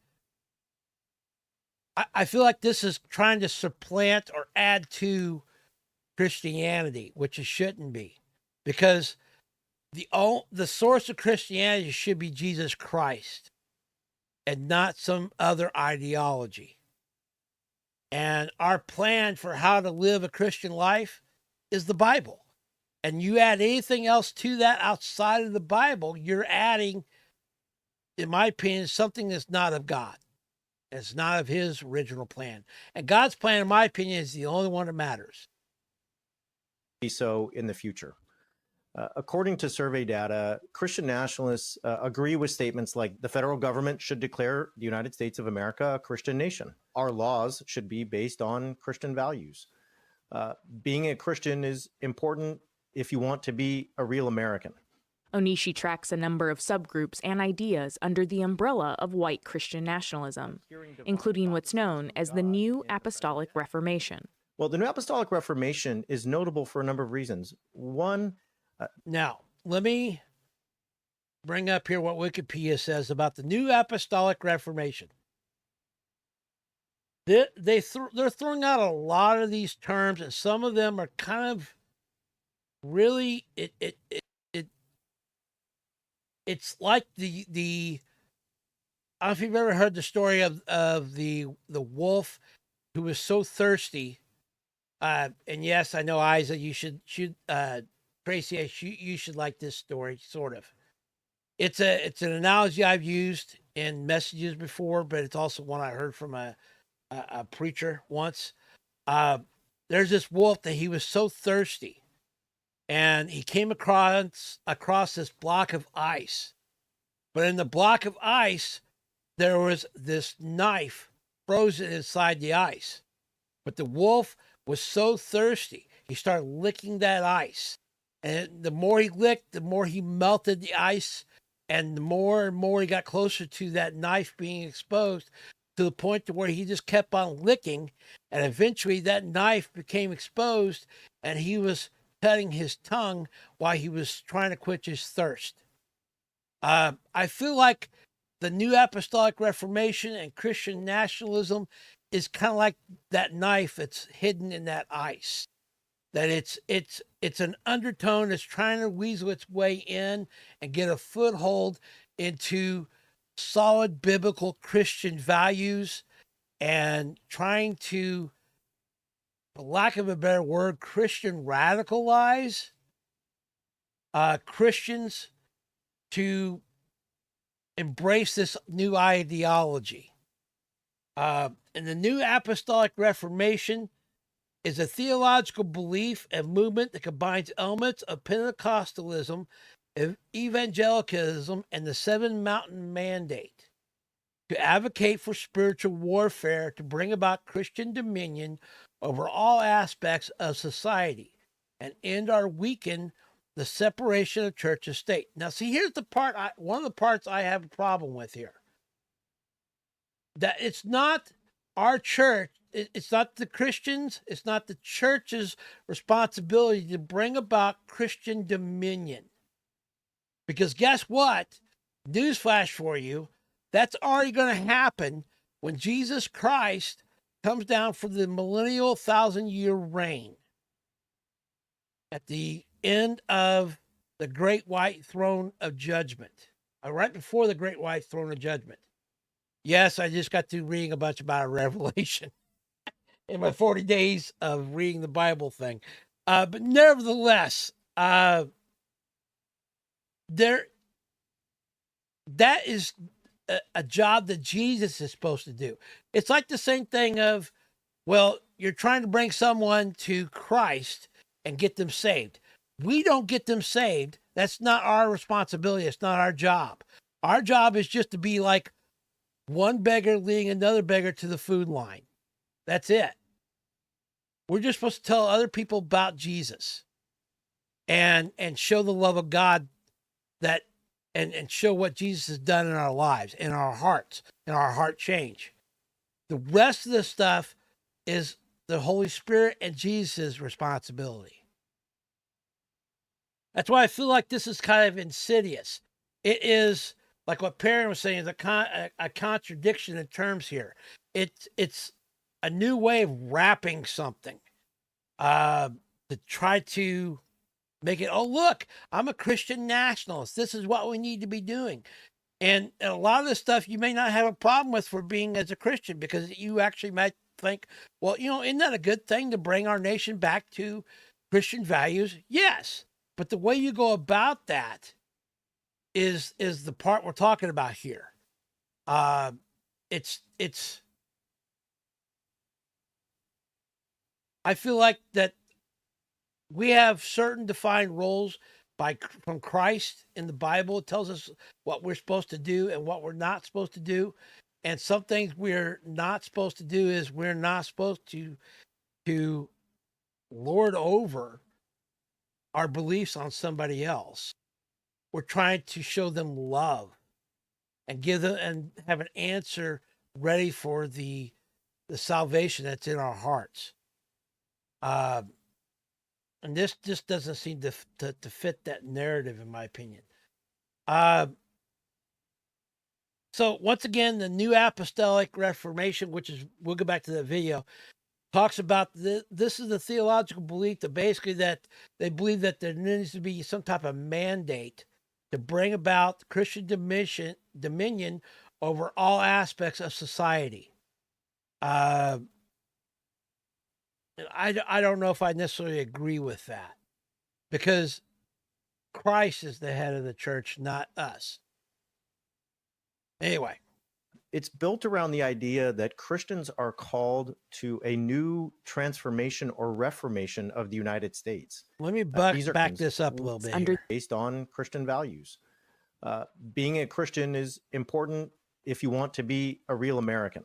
I feel like this is trying to supplant or add to Christianity, which it shouldn't be, because the source of Christianity should be Jesus Christ and not some other ideology. And our plan for how to live a Christian life is the Bible. And you add anything else to that outside of the Bible, you're adding, in my opinion, something that's not of God. It's not of his original plan. And God's plan, in my opinion, is the only one that matters. Be so in the future. According to survey data, Christian nationalists agree with statements like the federal government should declare the United States of America a Christian nation. Our laws should be based on Christian values. Being a Christian is important if you want to be a real American. Onishi tracks a number of subgroups and ideas under the umbrella of white Christian nationalism, including what's known as the New Apostolic Reformation. Well, the New Apostolic Reformation is notable for a number of reasons. One, now, let me bring up here what Wikipedia says about the New Apostolic Reformation. They're throwing out a lot of these terms, and some of them are kind of really it's like the I don't know if you've ever heard the story of the wolf who was so thirsty. And yes, I know, Isa, you should Tracy, you should like this story, sort of. It's an analogy I've used in messages before, but it's also one I heard from a preacher once. There's this wolf that he was so thirsty, and he came across this block of ice. But in the block of ice, there was this knife frozen inside the ice. But the wolf was so thirsty, he started licking that ice. And the more he licked, the more he melted the ice, and the more and more he got closer to that knife being exposed, to the point to where he just kept on licking, and eventually that knife became exposed, and he was cutting his tongue while he was trying to quench his thirst. I feel like the New Apostolic Reformation and Christian nationalism is kind of like that knife that's hidden in that ice. That it's an undertone that's trying to weasel its way in and get a foothold into solid biblical Christian values, and trying to, for lack of a better word, Christian radicalize Christians to embrace this new ideology. And the New Apostolic Reformation is a theological belief and movement that combines elements of Pentecostalism, evangelicalism, and the Seven Mountain Mandate to advocate for spiritual warfare to bring about Christian dominion over all aspects of society and end or weaken the separation of church and state. Now, see, here's the part, one of the parts I have a problem with here. That it's not our church, it's not the Christians, it's not the church's responsibility to bring about Christian dominion. Because guess what? Newsflash for you, that's already going to happen when Jesus Christ comes down for the millennial 1,000-year reign. At the end of the great white throne of judgment. Right before the great white throne of judgment. Yes, I just got through reading a bunch about Revelation in my 40 days of reading the Bible thing. But nevertheless, that is a job that Jesus is supposed to do. It's like the same thing of, well, you're trying to bring someone to Christ and get them saved. We don't get them saved. That's not our responsibility. It's not our job. Our job is just to be like one beggar leading another beggar to the food line. That's it. We're just supposed to tell other people about Jesus and show the love of God that and show what Jesus has done in our lives, in our hearts, in our heart change. The rest of the stuff is the Holy Spirit and Jesus' responsibility. That's why I feel like this is kind of insidious. It is, like what Perrin was saying, a contradiction in terms here. It's a new way of wrapping something to try to make it, oh, look, I'm a Christian nationalist. This is what we need to be doing. And a lot of this stuff you may not have a problem with for being as a Christian, because you actually might think, well, isn't that a good thing to bring our nation back to Christian values? Yes. But the way you go about that is the part we're talking about here. It's I feel like that we have certain defined roles from Christ in the Bible. It tells us what we're supposed to do and what we're not supposed to do. And some things we're not supposed to do is we're not supposed to lord over our beliefs on somebody else. we're trying to show them love and give them and have an answer ready for the salvation that's in our hearts. And this just doesn't seem to fit that narrative, in my opinion. So once again, the New Apostolic Reformation, which is, we'll go back to that video, talks about this is the theological belief that basically that they believe that there needs to be some type of mandate to bring about Christian dominion over all aspects of society. I don't know if I necessarily agree with that, because Christ is the head of the church, not us. Anyway. It's built around the idea that Christians are called to a new transformation or reformation of the United States. Let me back this up a little bit here. Based on Christian values. Being a Christian is important if you want to be a real American.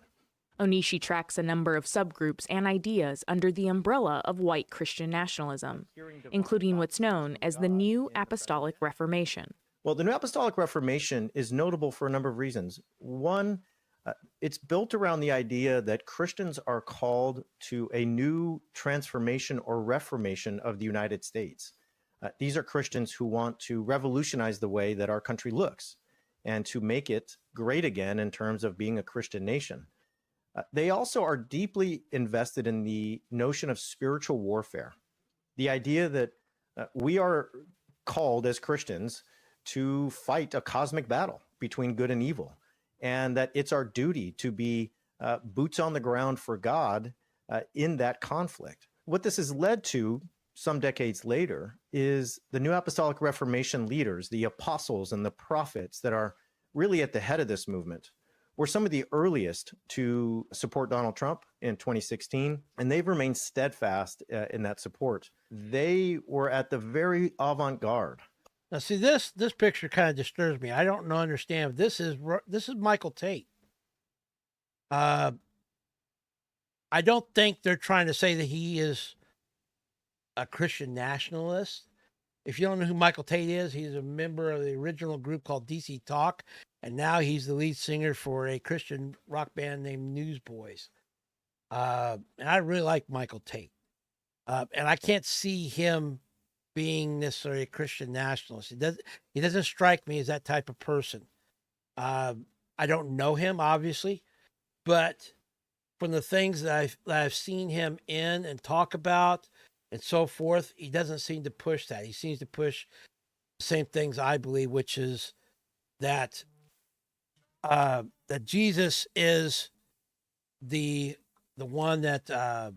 Onishi tracks a number of subgroups and ideas under the umbrella of white Christian nationalism, including what's known as the New Apostolic Reformation. Well, the New Apostolic Reformation is notable for a number of reasons. One, it's built around the idea that Christians are called to a new transformation or reformation of the United States. These are Christians who want to revolutionize the way that our country looks and to make it great again in terms of being a Christian nation. They also are deeply invested in the notion of spiritual warfare, the idea that we are called as Christians to fight a cosmic battle between good and evil, and that it's our duty to be boots on the ground for God in that conflict. What this has led to some decades later is the New Apostolic Reformation leaders, the apostles and the prophets that are really at the head of this movement, were some of the earliest to support Donald Trump in 2016, and they've remained steadfast in that support. They were at the very avant-garde. Now, see, this picture kind of disturbs me. I don't understand. This is Michael Tate. I don't think they're trying to say that he is a Christian nationalist. If you don't know who Michael Tate is, he's a member of the original group called DC Talk, and now he's the lead singer for a Christian rock band named Newsboys. And I really like Michael Tate. And I can't see him being necessarily a Christian nationalist. He doesn't strike me as that type of person. I don't know him, obviously, but from the things that I've seen him in and talk about and so forth, he doesn't seem to push that. He seems to push the same things I believe, which is that that Jesus is the one that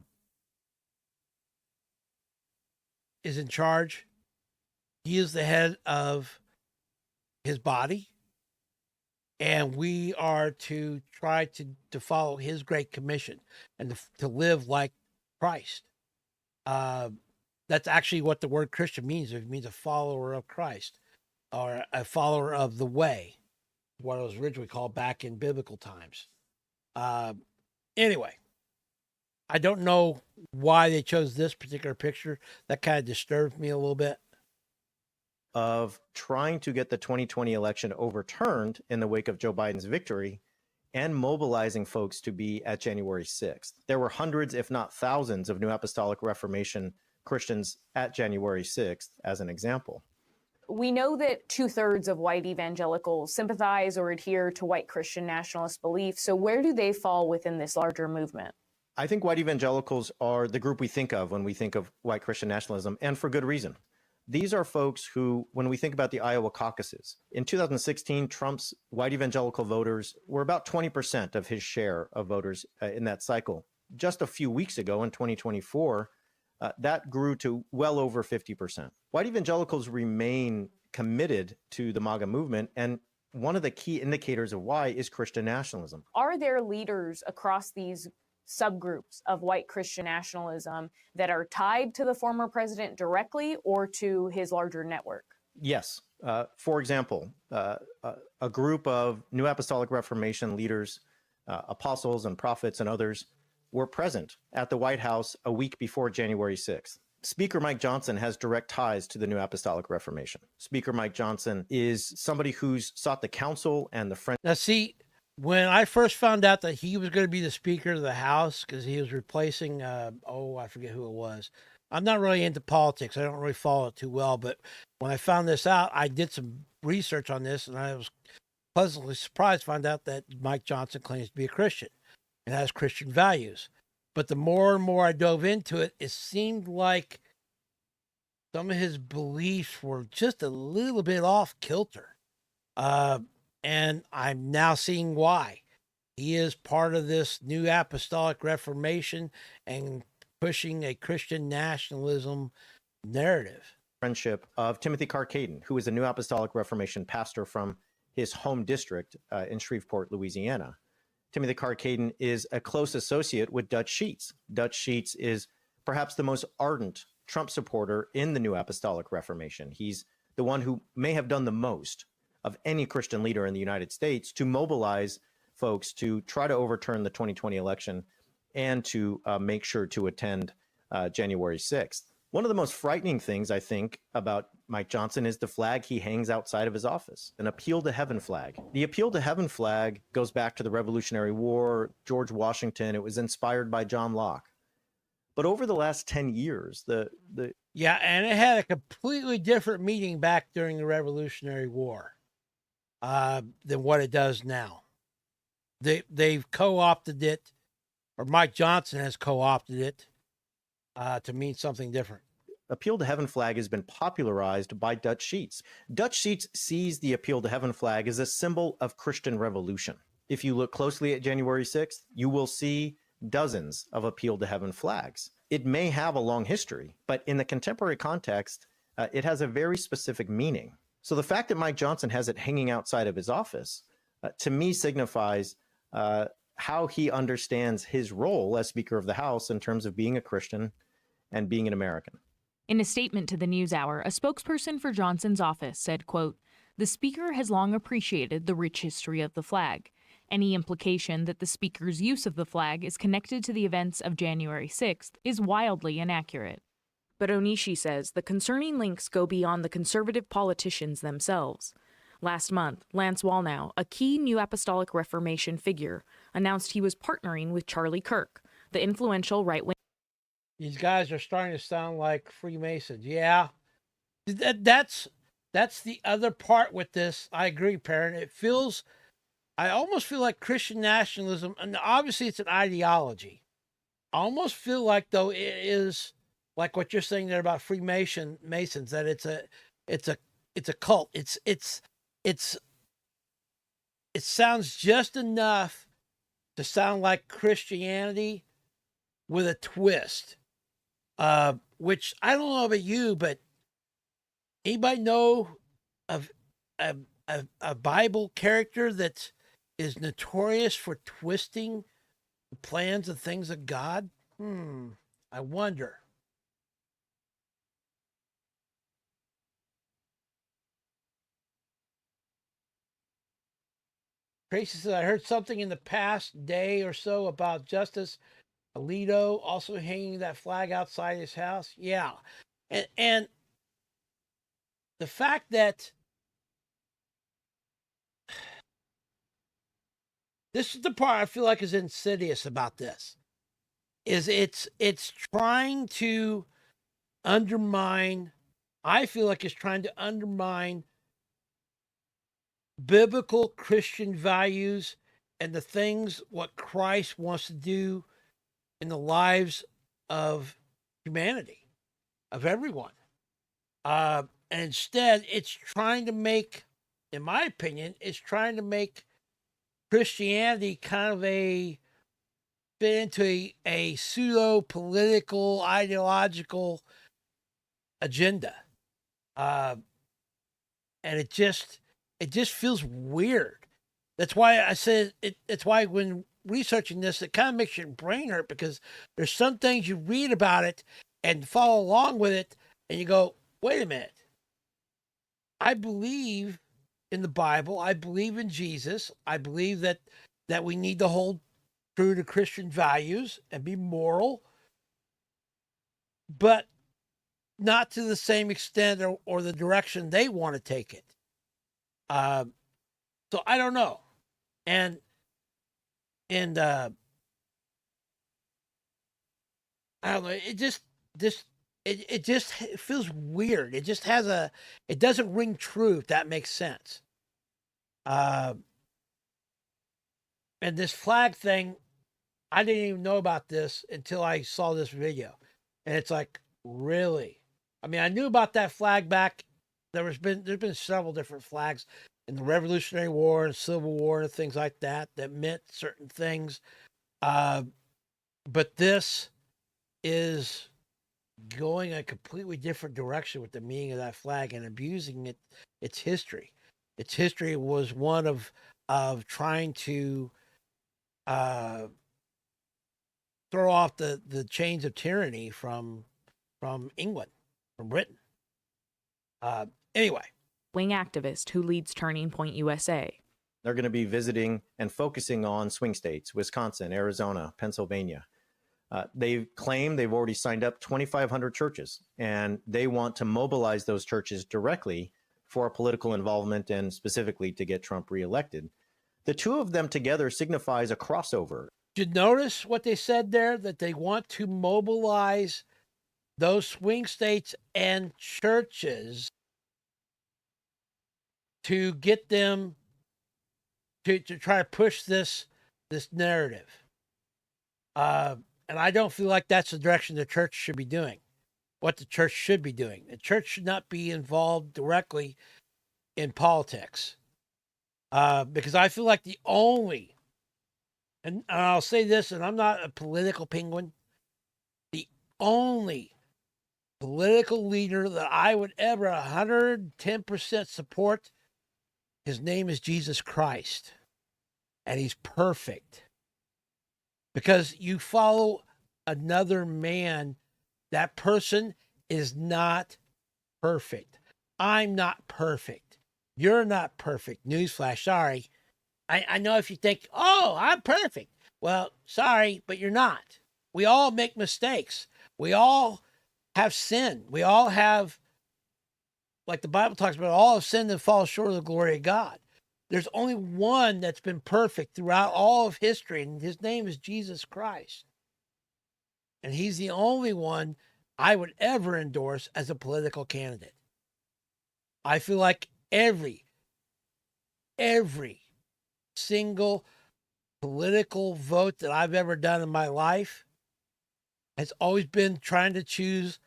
is in charge. He is the head of his body, and we are to try to follow his great commission and to live like Christ. That's actually what the word Christian means. It means a follower of Christ, or a follower of the way, what it was originally called back in biblical times. Anyway, I don't know why they chose this particular picture. That kind of disturbed me a little bit. Of trying to get the 2020 election overturned in the wake of Joe Biden's victory and mobilizing folks to be at January 6th. There were hundreds, if not thousands, of New Apostolic Reformation Christians at January 6th, as an example. We know that 2/3 of white evangelicals sympathize or adhere to white Christian nationalist beliefs. So where do they fall within this larger movement? I think white evangelicals are the group we think of when we think of white Christian nationalism, and for good reason. These are folks who, when we think about the Iowa caucuses, in 2016, Trump's white evangelical voters were about 20% of his share of voters in that cycle. Just a few weeks ago, in 2024, that grew to well over 50%. White evangelicals remain committed to the MAGA movement, and one of the key indicators of why is Christian nationalism. Are there leaders across these subgroups of white Christian nationalism that are tied to the former president directly or to his larger network? Yes. For example, a group of New Apostolic Reformation leaders, apostles and prophets and others, were present at the White House a week before January 6th. Speaker Mike Johnson has direct ties to the New Apostolic Reformation. Speaker Mike Johnson is somebody who's sought the counsel and the friend. Now, see, when I first found out that he was going to be the Speaker of the House, because he was replacing, I forget who it was. I'm not really into politics. I don't really follow it too well. But when I found this out, I did some research on this, and I was pleasantly surprised to find out that Mike Johnson claims to be a Christian and has Christian values. But the more and more I dove into it, it seemed like some of his beliefs were just a little bit off kilter. And I'm now seeing why. He is part of this New Apostolic Reformation and pushing a Christian nationalism narrative. Friendship of Timothy Carcaden, who is a New Apostolic Reformation pastor from his home district in Shreveport, Louisiana. Timothy Carcaden is a close associate with Dutch Sheets. Dutch Sheets is perhaps the most ardent Trump supporter in the New Apostolic Reformation. He's the one who may have done the most of any Christian leader in the United States to mobilize folks to try to overturn the 2020 election and to make sure to attend January 6th. One of the most frightening things, I think, about Mike Johnson is the flag he hangs outside of his office, an Appeal to Heaven flag. The Appeal to Heaven flag goes back to the Revolutionary War, George Washington. It was inspired by John Locke. But over the last 10 years, Yeah, and it had a completely different meaning back during the Revolutionary War than what it does now. They've co-opted it, or Mike Johnson has co-opted it to mean something different. Appeal to Heaven flag has been popularized by Dutch Sheets. Dutch Sheets sees the Appeal to Heaven flag as a symbol of Christian revolution. If you look closely at January 6th, you will see dozens of Appeal to Heaven flags. It may have a long history, but in the contemporary context, it has a very specific meaning. So the fact that Mike Johnson has it hanging outside of his office, to me signifies how he understands his role as Speaker of the House in terms of being a Christian and being an American. In a statement to the NewsHour, a spokesperson for Johnson's office said, quote, "The Speaker has long appreciated the rich history of the flag. Any implication that the Speaker's use of the flag is connected to the events of January 6th is wildly inaccurate." But Onishi says the concerning links go beyond the conservative politicians themselves. Last month, Lance Wallnau, a key New Apostolic Reformation figure, announced he was partnering with Charlie Kirk, the influential right-wing. These guys are starting to sound like Freemasons. Yeah, that's the other part with this. I agree, Perrin. I almost feel like Christian nationalism, and obviously it's an ideology. I almost feel like, though, it is like what you're saying there about Masons, that it's a cult. It sounds just enough to sound like Christianity with a twist. Which I don't know about you, but anybody know of a Bible character that is notorious for twisting the plans and things of God? I wonder. Tracy says, I heard something in the past day or so about Justice Alito also hanging that flag outside his house. Yeah. And the fact that this is the part I feel like is insidious about this, is it's trying to undermine, I feel like it's trying to undermine biblical Christian values and the things what Christ wants to do in the lives of humanity, of everyone. And instead, it's trying to make, in my opinion, it's trying to make Christianity kind of fit into a pseudo-political, ideological agenda. And it just feels weird. That's why I said it's why when researching this, it kind of makes your brain hurt, because there's some things you read about it and follow along with it, and you go, wait a minute. I believe in the Bible. I believe in Jesus. I believe that we need to hold true to Christian values and be moral. But not to the same extent or the direction they want to take it. So I don't know. And I don't know, it just feels weird. It just it doesn't ring true, if that makes sense. And this flag thing, I didn't even know about this until I saw this video. And it's like, really? I mean, I knew about that flag back. There's been several different flags in the Revolutionary War and Civil War and things like that meant certain things. But this is going a completely different direction with the meaning of that flag and abusing its history. Its history was one of trying to throw off the chains of tyranny from England, from Britain. Anyway. Wing activist who leads Turning Point USA. They're going to be visiting and focusing on swing states, Wisconsin, Arizona, Pennsylvania. They claim they've already signed up 2,500 churches, and they want to mobilize those churches directly for political involvement and specifically to get Trump reelected. The two of them together signifies a crossover. Did you notice what they said there? That they want to mobilize those swing states and churches to get them to try to push this narrative. And I don't feel like that's the direction the church should be doing. What the church should be doing. The church should not be involved directly in politics. Because I feel like the only, and I'll say this, and I'm not a political penguin, the only political leader that I would ever 110% support, his name is Jesus Christ. And he's perfect. Because you follow another man, that person is not perfect. I'm not perfect. You're not perfect. Newsflash, sorry. I know if you think, oh, I'm perfect. Well, sorry, but you're not. We all make mistakes. We all have sin. We all have, like the Bible talks about, all have sinned and fall short of the glory of God. There's only one that's been perfect throughout all of history, and his name is Jesus Christ. And he's the only one I would ever endorse as a political candidate. I feel like every single political vote that I've ever done in my life has always been trying to choose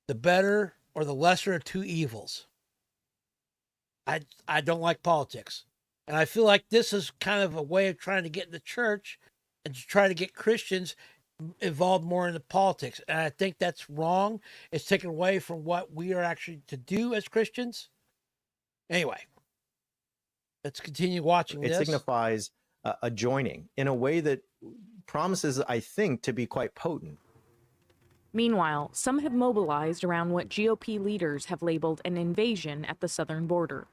the better or the lesser of two evils. I don't like politics. And I feel like this is kind of a way of trying to get in the church and to try to get Christians involved more in the politics. And I think that's wrong. It's taken away from what we are actually to do as Christians. Anyway, let's continue watching this. It signifies a joining in a way that promises, I think, to be quite potent. Meanwhile, some have mobilized around what GOP leaders have labeled an invasion at the southern border.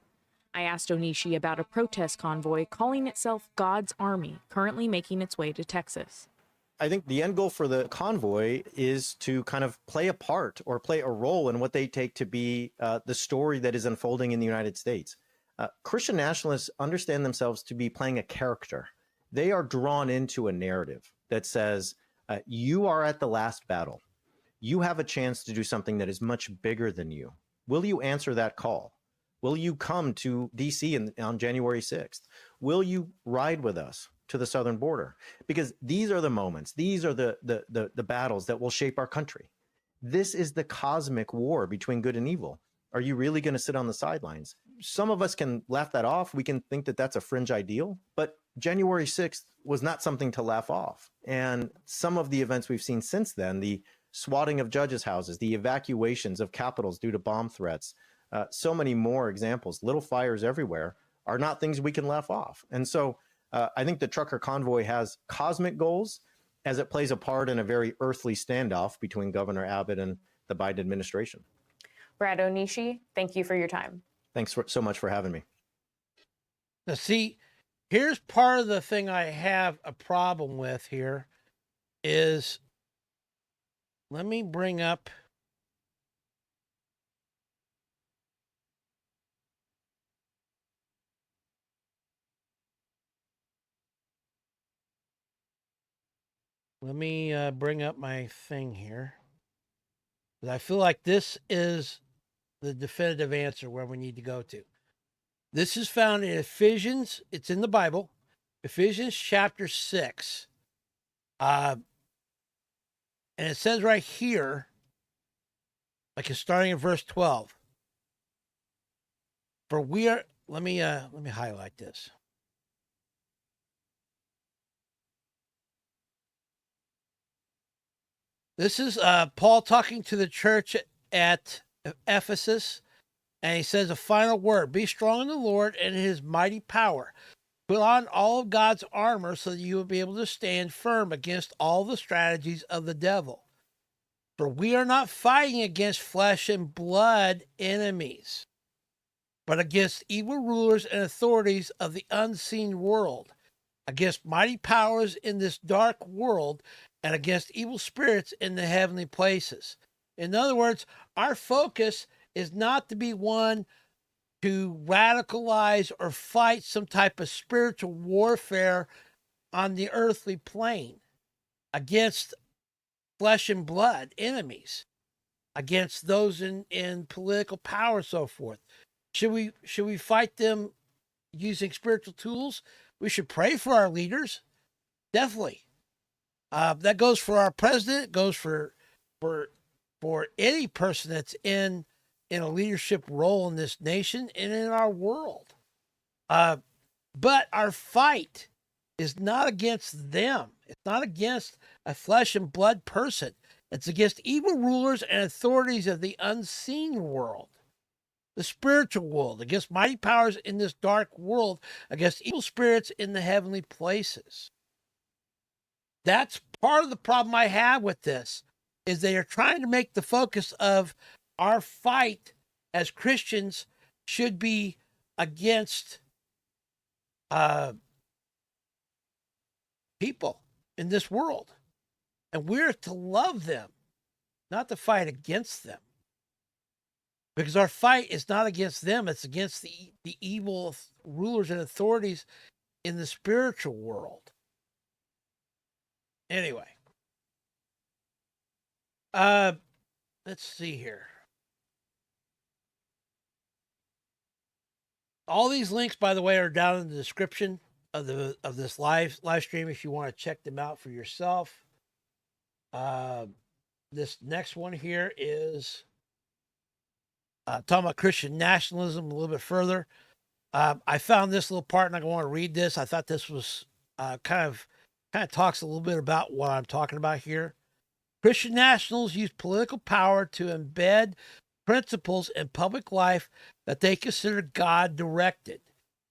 I asked Onishi about a protest convoy calling itself God's Army, currently making its way to Texas. I think the end goal for the convoy is to kind of play a part or play a role in what they take to be the story that is unfolding in the United States. Christian nationalists understand themselves to be playing a character. They are drawn into a narrative that says, you are at the last battle. You have a chance to do something that is much bigger than you. Will you answer that call? Will you come to D.C. on January 6th? Will you ride with us to the southern border? Because these are the moments, these are the battles that will shape our country. This is the cosmic war between good and evil. Are you really going to sit on the sidelines? Some of us can laugh that off. We can think that that's a fringe ideal, but January 6th was not something to laugh off. And some of the events we've seen since then, the swatting of judges' houses, the evacuations of capitals due to bomb threats, so many more examples, little fires everywhere, are not things we can laugh off. And so I think the trucker convoy has cosmic goals as it plays a part in a very earthly standoff between Governor Abbott and the Biden administration. Brad Onishi, thank you for your time. Thanks so much for having me. Now, see, here's part of the thing I have a problem with here is, let me bring up Let me bring up my thing here. I feel like this is the definitive answer where we need to go to. This is found in Ephesians. It's in the Bible. Ephesians chapter 6. And it says right here, like it's starting in verse 12. For we are, let me highlight this. This is Paul talking to the church at Ephesus, and he says a final word: be strong in the Lord and in his mighty power. Put on all of God's armor so that you will be able to stand firm against all the strategies of the devil. For we are not fighting against flesh and blood enemies, but against evil rulers and authorities of the unseen world, against mighty powers in this dark world, and against evil spirits in the heavenly places. In other words, our focus is not to be one to radicalize or fight some type of spiritual warfare on the earthly plane against flesh and blood enemies, against those in political power, so forth. Should we fight them using spiritual tools? We should pray for our leaders, definitely. That goes for our president. Goes for any person that's in a leadership role in this nation and in our world. But our fight is not against them. It's not against a flesh and blood person. It's against evil rulers and authorities of the unseen world, the spiritual world, against mighty powers in this dark world, against evil spirits in the heavenly places. That's part of the problem I have with this, is they are trying to make the focus of our fight as Christians should be against people in this world. And we're to love them, not to fight against them. Because our fight is not against them, it's against the evil rulers and authorities in the spiritual world. Anyway. Let's see here. All these links, by the way, are down in the description of this live stream if you want to check them out for yourself. This next one here is talking about Christian nationalism a little bit further. I found this little part and I want to read this. I thought this was kind of talks a little bit about what I'm talking about here. Christian nationals use political power to embed principles in public life that they consider God-directed.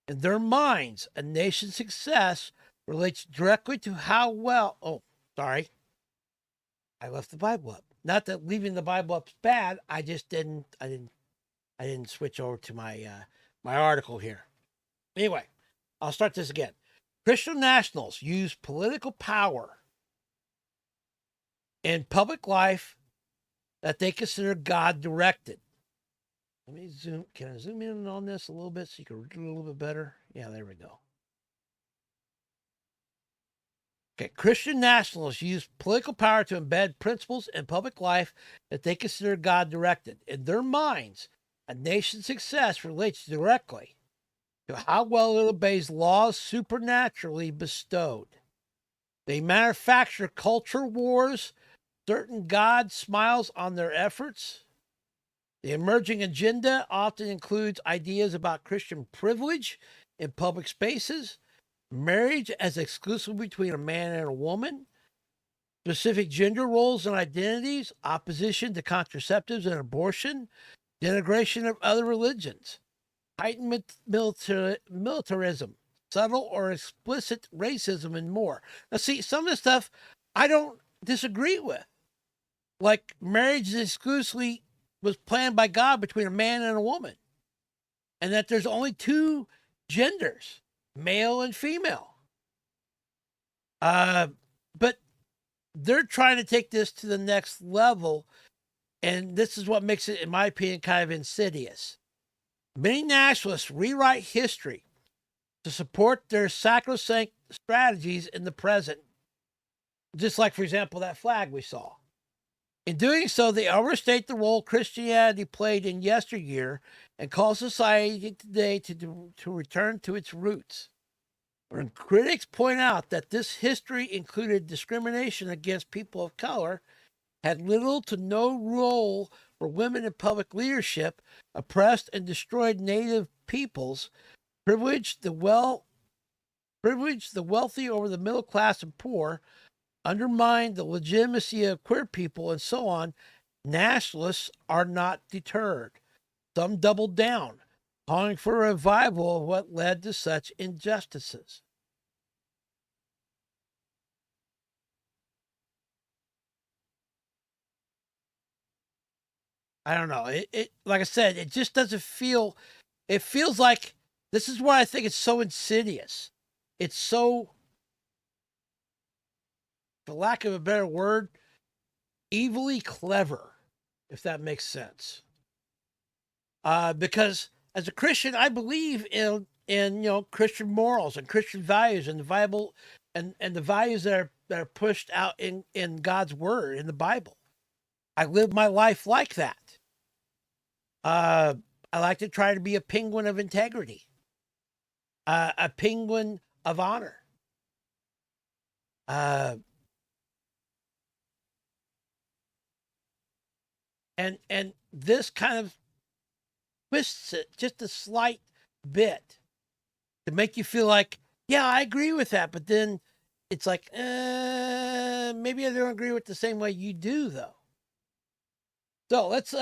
In their minds, a nation's success relates directly to how well... Oh, sorry. I left the Bible up. Not that leaving the Bible up is bad. I just didn't switch over to my my article here. Anyway, I'll start this again. Christian nationals use political power in public life that they consider God-directed. Let me zoom. Can I zoom in on this a little bit so you can read it a little bit better? Yeah, there we go. Okay, Christian nationalists use political power to embed principles in public life that they consider God-directed. In their minds, a nation's success relates directly to how well it obeys laws supernaturally bestowed. They manufacture culture wars. Certain God smiles on their efforts. The emerging agenda often includes ideas about Christian privilege in public spaces, marriage as exclusively between a man and a woman, specific gender roles and identities, opposition to contraceptives and abortion, denigration of other religions, heightened militarism, subtle or explicit racism, and more. Now, see, some of the stuff I don't disagree with. Like marriage exclusively was planned by God between a man and a woman. And that there's only two genders, male and female. But they're trying to take this to the next level. And this is what makes it, in my opinion, kind of insidious. Many nationalists rewrite history to support their sacrosanct strategies in the present. Just like, for example, that flag we saw. In doing so, they overstate the role Christianity played in yesteryear and call society today to return to its roots. When critics point out that this history included discrimination against people of color, had little to no role for women in public leadership, oppressed and destroyed native peoples, privileged the wealthy over the middle class and poor, undermined the legitimacy of queer people, and so on, nationalists are not deterred. Some doubled down, calling for a revival of what led to such injustices. I don't know. It like I said, it just doesn't feel. It feels like this is why I think it's so insidious. It's so, for lack of a better word, evilly clever, if that makes sense. Because as a Christian, I believe in Christian morals and Christian values and the Bible and the values that are pushed out in God's word in the Bible. I live my life like that. I like to try to be a penguin of integrity, a penguin of honor. And this kind of twists it just a slight bit to make you feel like, yeah, I agree with that, but then it's like, maybe I don't agree with the same way you do, though. So let's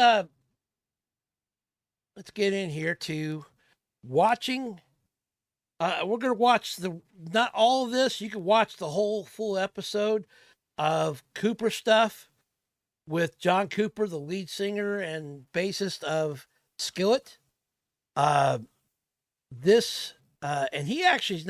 get in here to watching. We're going to watch not all of this. You can watch the whole full episode of Cooper stuff with John Cooper, the lead singer and bassist of Skillet. And he actually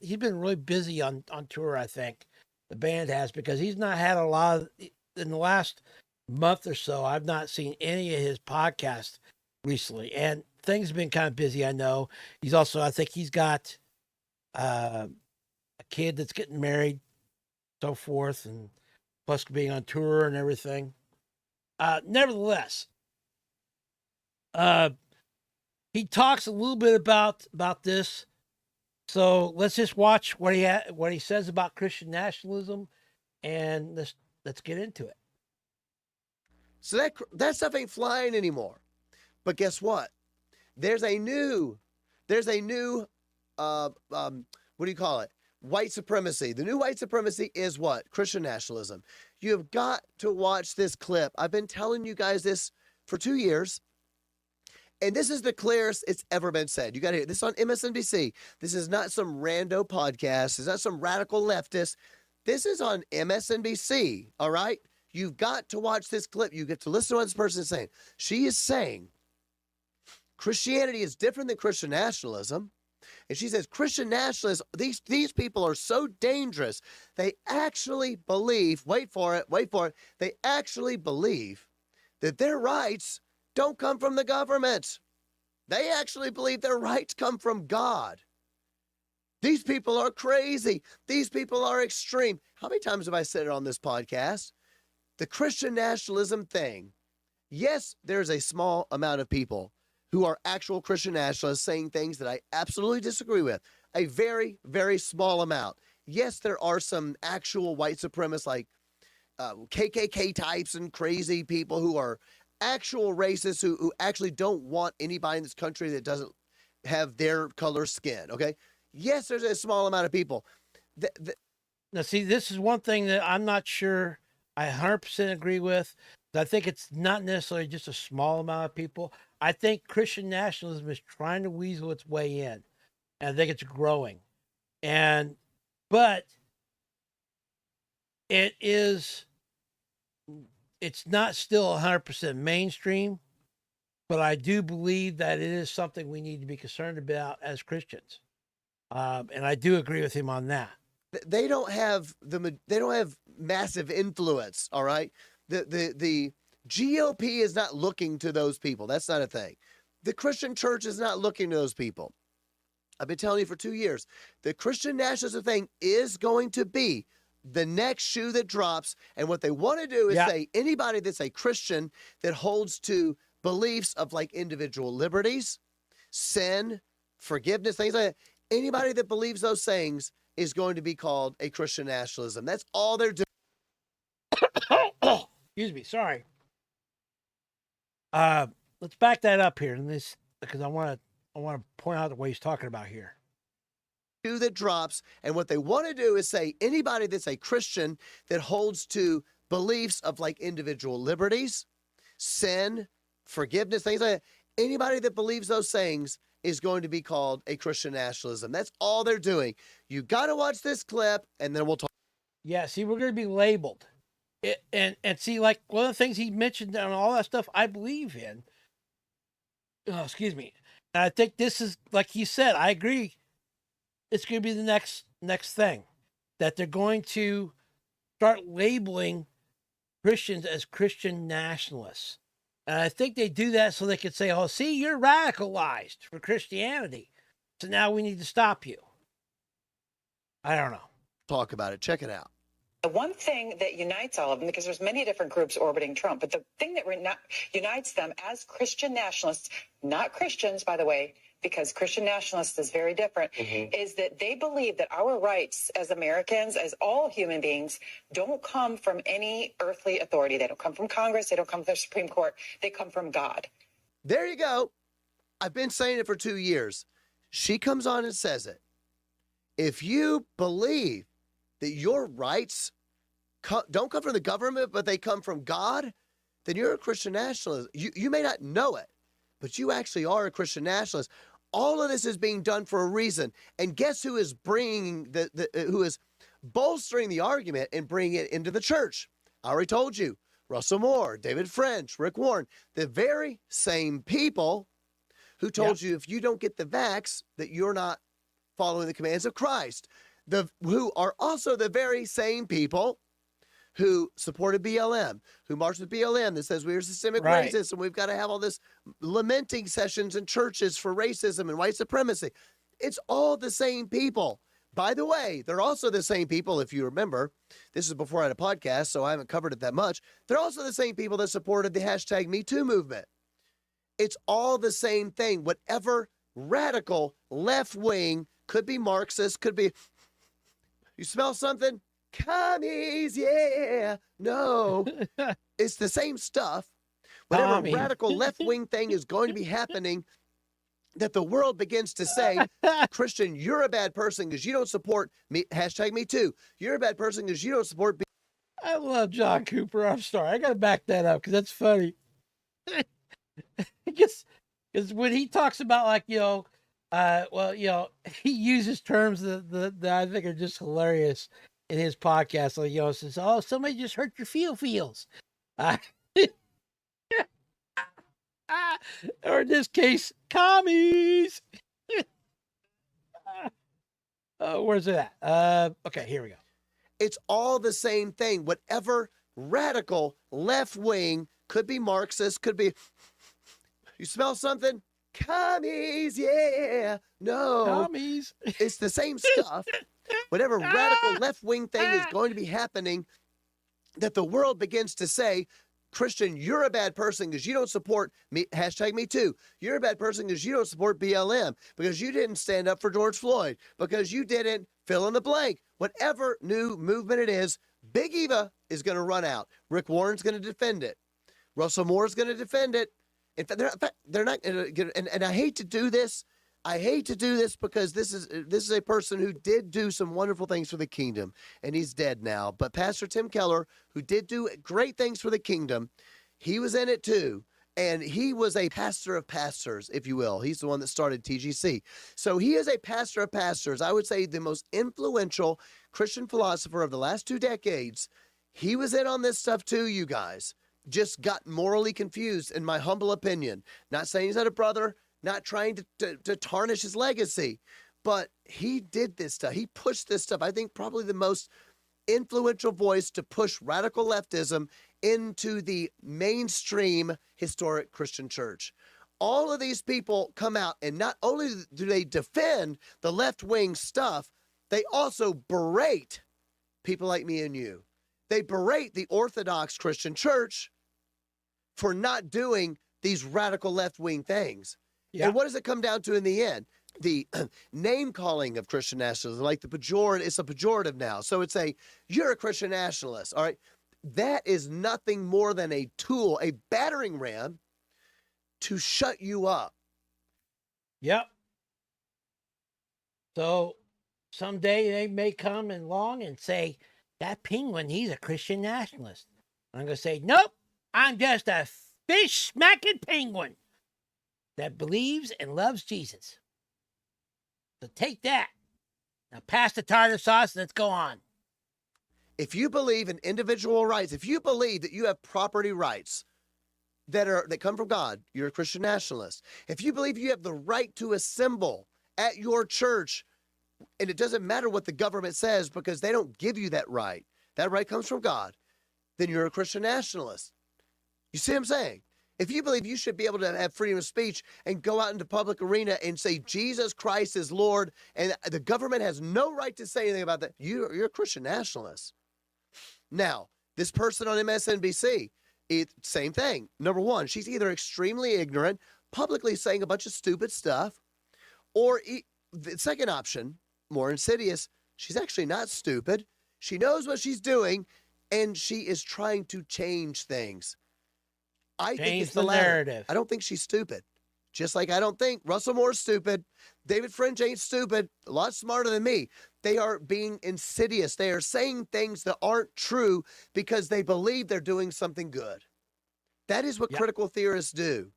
he's been really busy on tour, I think. The band has, because he's not had a lot of, in the last month or so, I've not seen any of his podcasts recently, and things have been kind of busy. I know I think he's got a kid that's getting married, so forth, and plus being on tour and everything. Nevertheless, he talks a little bit about this. So let's just watch what he says about Christian nationalism, and let's get into it. So that stuff ain't flying anymore. But guess what? There's a new, what do you call it? White supremacy. The new white supremacy is what? Christian nationalism. You have got to watch this clip. I've been telling you guys this for 2 years. And this is the clearest it's ever been said. You got to hear this on MSNBC. This is not some rando podcast. It's not some radical leftist. This is on MSNBC, all right? You've got to watch this clip. You get to listen to what this person is saying. She is saying Christianity is different than Christian nationalism. And she says Christian nationalists, these people are so dangerous. They actually believe, wait for it, they actually believe that their rights don't come from the government. They actually believe their rights come from God. These people are crazy. These people are extreme. How many times have I said it on this podcast? The Christian nationalism thing. Yes, there's a small amount of people who are actual Christian nationalists saying things that I absolutely disagree with. A very, very small amount. Yes, there are some actual white supremacists like KKK types and crazy people who are actual racists who actually don't want anybody in this country that doesn't have their color skin, okay? Yes, there's a small amount of people. Now, see, this is one thing that I'm not sure I 100% agree with. I think it's not necessarily just a small amount of people. I think Christian nationalism is trying to weasel its way in, and I think it's growing. But it's not still 100% mainstream, but I do believe that it is something we need to be concerned about as Christians. And I do agree with him on that. They don't have massive influence, all right? The GOP is not looking to those people. That's not a thing. The Christian church is not looking to those people. I've been telling you for 2 years, the Christian nationalism thing is going to be the next shoe that drops. And what they want to do is say anybody that's a Christian that holds to beliefs of like individual liberties, sin, forgiveness, things like that, anybody that believes those things is going to be called a Christian nationalism. That's all they're doing. Excuse me, sorry. Let's back that up here in this, because I want to point out what he's talking about here. That drops, and what they want to do is say anybody that's a Christian that holds to beliefs of like individual liberties, sin, forgiveness, things like that, anybody that believes those things is going to be called a Christian nationalism. That's all they're doing. You got to watch this clip, and then we'll talk. Yeah, see, we're going to be labeled. And see, like, one of the things he mentioned and all that stuff I believe in. Oh, excuse me. And I think this is, like he said, I agree. It's going to be the next thing. That they're going to start labeling Christians as Christian nationalists. And I think they do that so they can say, oh, see, you're radicalized for Christianity. So now we need to stop you. I don't know. Talk about it. Check it out. The one thing that unites all of them, because there's many different groups orbiting Trump, but the thing that unites them as Christian nationalists, not Christians, by the way, because Christian nationalists is very different, is that they believe that our rights as Americans, as all human beings, don't come from any earthly authority. They don't come from Congress. They don't come from the Supreme Court. They come from God. There you go. I've been saying it for 2 years. She comes on and says it. If you believe that your rights don't come from the government, but they come from God, then you're a Christian nationalist. You may not know it, but you actually are a Christian nationalist. All of this is being done for a reason. And guess who is bringing who is bolstering the argument and bringing it into the church? I already told you. Russell Moore, David French, Rick Warren, the very same people who told you if you don't get the vax, that you're not following the commands of Christ. Who are also the very same people who supported BLM, who marched with BLM that says we are systemic racists and we've got to have all this lamenting sessions in churches for racism and white supremacy. It's all the same people. By the way, they're also the same people, if you remember, this is before I had a podcast, so I haven't covered it that much. They're also the same people that supported the hashtag #MeToo movement. It's all the same thing. Whatever radical left wing, could be Marxist, could be, you smell something? Commies, yeah. No, it's the same stuff. Whatever radical left-wing thing is going to be happening, that the world begins to say, Christian, you're a bad person because you don't support me, hashtag #MeToo. You're a bad person because you don't support. I love John Cooper. I'm sorry. I got to back that up because that's funny. Because when he talks about, like, he uses terms that I think are just hilarious in his podcast. Like, says, oh, somebody just hurt your feels. Or in this case, commies. Where's it at? Okay, here we go. It's all the same thing. Whatever radical left wing, could be Marxist, could be, you smell something? Commies, yeah. No. Commies. It's the same stuff. Whatever radical left-wing thing is going to be happening, that the world begins to say, Christian, you're a bad person because you don't support me, hashtag #MeToo. You're a bad person because you don't support BLM, because you didn't stand up for George Floyd, because you didn't fill in the blank. Whatever new movement it is, Big Eva is going to run out. Rick Warren's going to defend it. Russell Moore's going to defend it. In fact, they're not going to, and I hate to do this. I hate to do this because this is a person who did do some wonderful things for the kingdom, and he's dead now. But Pastor Tim Keller, who did do great things for the kingdom, he was in it too. And he was a pastor of pastors, if you will. He's the one that started TGC. So he is a pastor of pastors. I would say the most influential Christian philosopher of the last 2 decades. He was in on this stuff too, you guys. Just got morally confused, in my humble opinion. Not saying he's not a brother, not trying to tarnish his legacy, but he did this stuff. He pushed this stuff. I think probably the most influential voice to push radical leftism into the mainstream historic Christian church. All of these people come out, and not only do they defend the left-wing stuff, they also berate people like me and you. They berate the Orthodox Christian church for not doing these radical left-wing things. Yeah. And what does it come down to in the end? The name calling of Christian nationalism, like the pejorative, it's a pejorative now. So it's you're a Christian nationalist, all right? That is nothing more than a tool, a battering ram to shut you up. Yep. So someday they may come along and say, that penguin, he's a Christian nationalist. I'm going to say, nope, I'm just a fish-smacking penguin that believes and loves Jesus. So take that. Now pass the tartar sauce and let's go on. If you believe in individual rights, if you believe that you have property rights that come from God, you're a Christian nationalist. If you believe you have the right to assemble at your church, and it doesn't matter what the government says because they don't give you that right comes from God, then you're a Christian nationalist. You see what I'm saying? If you believe you should be able to have freedom of speech and go out into public arena and say Jesus Christ is Lord, and the government has no right to say anything about that, you're a Christian nationalist. Now, this person on MSNBC, same thing. Number one, she's either extremely ignorant, publicly saying a bunch of stupid stuff, or the second option, more insidious, she's actually not stupid. She knows what she's doing, and she is trying to change things. I think it's the latter. Narrative. I don't think she's stupid. Just like I don't think Russell Moore's stupid. David French ain't stupid. A lot smarter than me. They are being insidious. They are saying things that aren't true because they believe they're doing something good. That is what critical theorists do.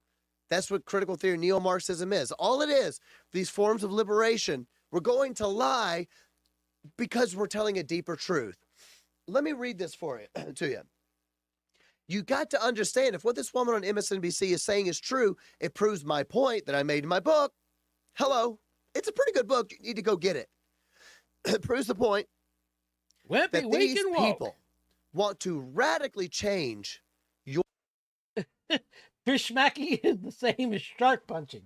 That's what critical theory, neo-Marxism is. All it is, these forms of liberation, we're going to lie because we're telling a deeper truth. Let me read this for you, to you. You got to understand, if what this woman on MSNBC is saying is true, it proves my point that I made in my book. Hello. It's a pretty good book. You need to go get it. It proves the point that these people want to radically change your... Fish smacking is the same as shark punching.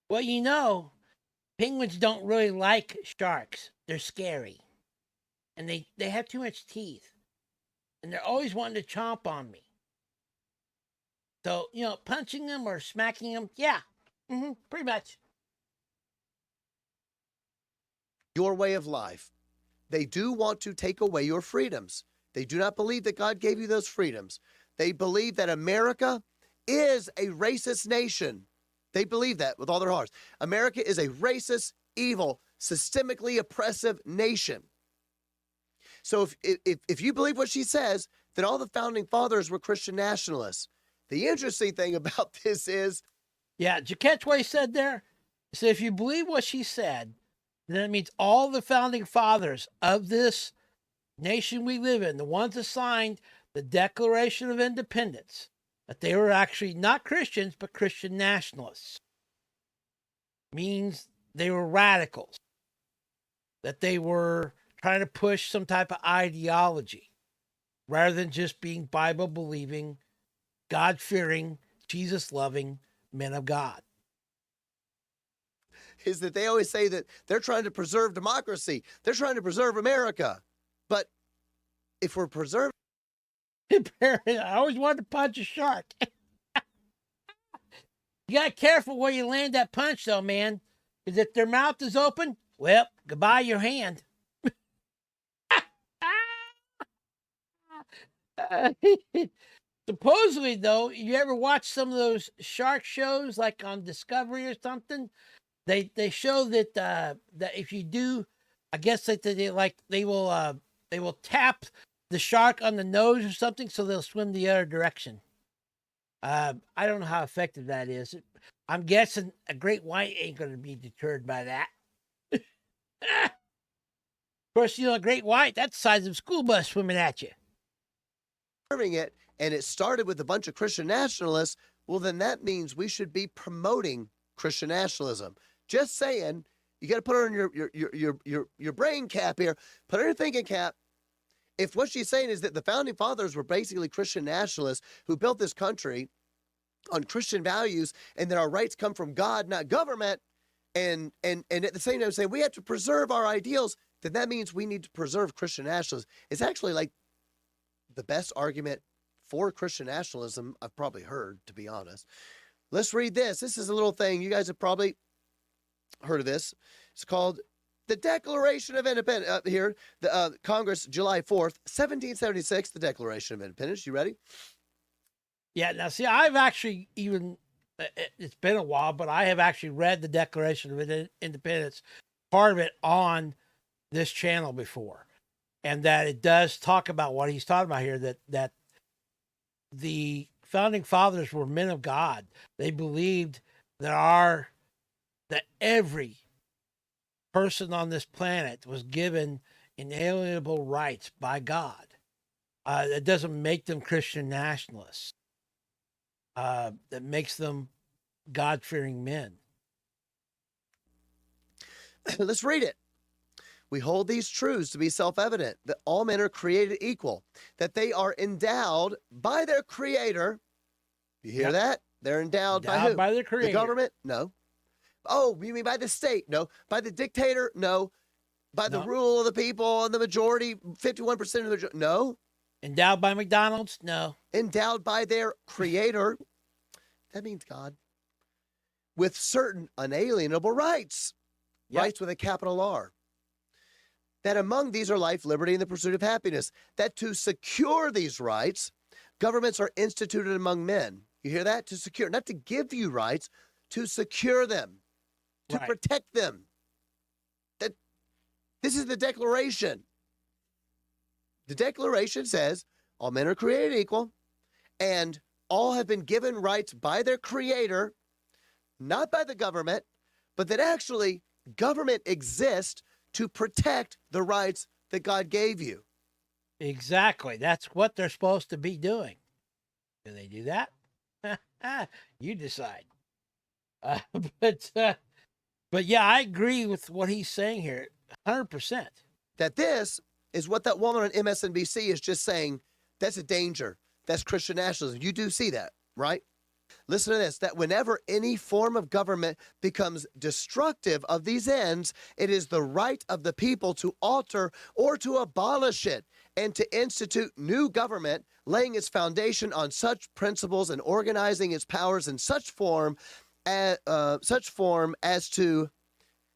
Well, you know, penguins don't really like sharks. They're scary. And they have too much teeth. And they're always wanting to chomp on me. So, you know, punching them or smacking them, yeah, pretty much. Your way of life. They do want to take away your freedoms. They do not believe that God gave you those freedoms. They believe that America is a racist nation. They believe that with all their hearts. America is a racist, evil, systemically oppressive nation. So if you believe what she says, then all the founding fathers were Christian nationalists. The interesting thing about this is... Yeah, did you catch what he said there? He said, if you believe what she said, then it means all the founding fathers of this nation we live in, the ones that signed the Declaration of Independence, that they were actually not Christians, but Christian nationalists. Means they were radicals. That they were trying to push some type of ideology rather than just being Bible-believing, God-fearing, Jesus-loving men of God. Is that they always say that they're trying to preserve democracy. They're trying to preserve America. But if we're preserving... I always wanted to punch a shark. You got to be careful where you land that punch, though, man. Because if their mouth is open, well, goodbye your hand. Supposedly, though, you ever watch some of those shark shows, like on Discovery or something? They show that that if you do, I guess that they will tap the shark on the nose or something, so they'll swim the other direction. I don't know how effective that is. I'm guessing a great white ain't going to be deterred by that. Of course, you know, a great white, that's the size of a school bus swimming at you. It, and it started with a bunch of Christian nationalists, well, then that means we should be promoting Christian nationalism. Just saying, you got to put it on your brain cap here, put it on your thinking cap. If what she's saying is that the founding fathers were basically Christian nationalists who built this country on Christian values and that our rights come from God, not government, and at the same time saying we have to preserve our ideals, then that means we need to preserve Christian nationalism. It's actually like the best argument for Christian nationalism I've probably heard, to be honest. Let's read this. This is a little thing. You guys have probably heard of this. It's called the Declaration of Independence. Here, the Congress, July 4th, 1776, the Declaration of Independence. You ready? Yeah, now see, I've actually it's been a while, but I have actually read the Declaration of Independence, part of it on this channel before. And that it does talk about what he's talking about here, that the founding fathers were men of God. They believed that every person on this planet was given inalienable rights by God. That doesn't make them Christian nationalists. That makes them God-fearing men. Let's read it. We hold these truths to be self-evident, that all men are created equal, that they are endowed by their creator. You hear that? They're endowed by who? By their creator. The government? No. Oh, you mean by the state? No. By the dictator? No. By the rule of the people and the majority, 51% of the... No. Endowed by McDonald's? No. Endowed by their creator. That means God. With certain unalienable rights. Rights with a capital R. That among these are life, liberty, and the pursuit of happiness. That to secure these rights, governments are instituted among men. You hear that? To secure, not to give you rights, to secure them, to protect them. This is the Declaration. The Declaration says all men are created equal, and all have been given rights by their creator, not by the government, but that actually government exists to protect the rights that God gave you. Exactly. That's what they're supposed to be doing. Do they do that? You decide. But yeah, I agree with what he's saying here, 100%. That this is what that woman on MSNBC is just saying. That's a danger. That's Christian nationalism. You do see that, right? Listen to this, that whenever any form of government becomes destructive of these ends, it is the right of the people to alter or to abolish it and to institute new government, laying its foundation on such principles and organizing its powers in such form as to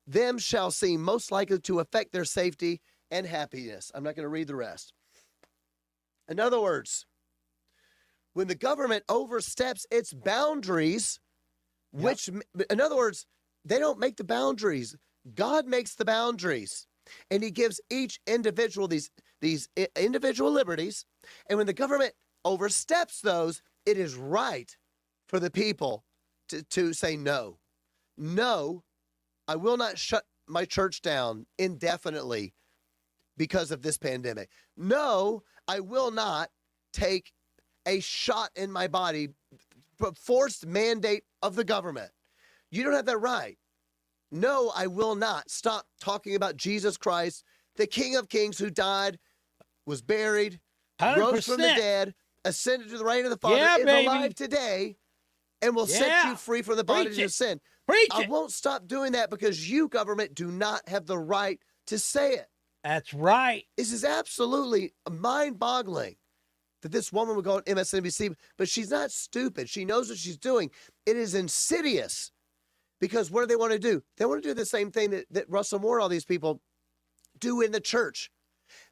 them shall seem most likely to affect their safety and happiness. I'm not going to read the rest. In other words, when the government oversteps its boundaries, which, in other words, they don't make the boundaries. God makes the boundaries, and he gives each individual these individual liberties. And when the government oversteps those, it is right for the people to say no. No, I will not shut my church down indefinitely because of this pandemic. No, I will not take a shot in my body, forced mandate of the government. You don't have that right. No, I will not stop talking about Jesus Christ, the King of Kings who died, was buried, 100%. Rose from the dead, ascended to the right of the Father, is alive today, and will set you free from the bondage of sin. I won't stop doing that because you, government, do not have the right to say it. That's right. This is absolutely mind-boggling that this woman would go on MSNBC, but she's not stupid. She knows what she's doing. It is insidious because what do they want to do? They want to do the same thing that Russell Moore, all these people do in the church.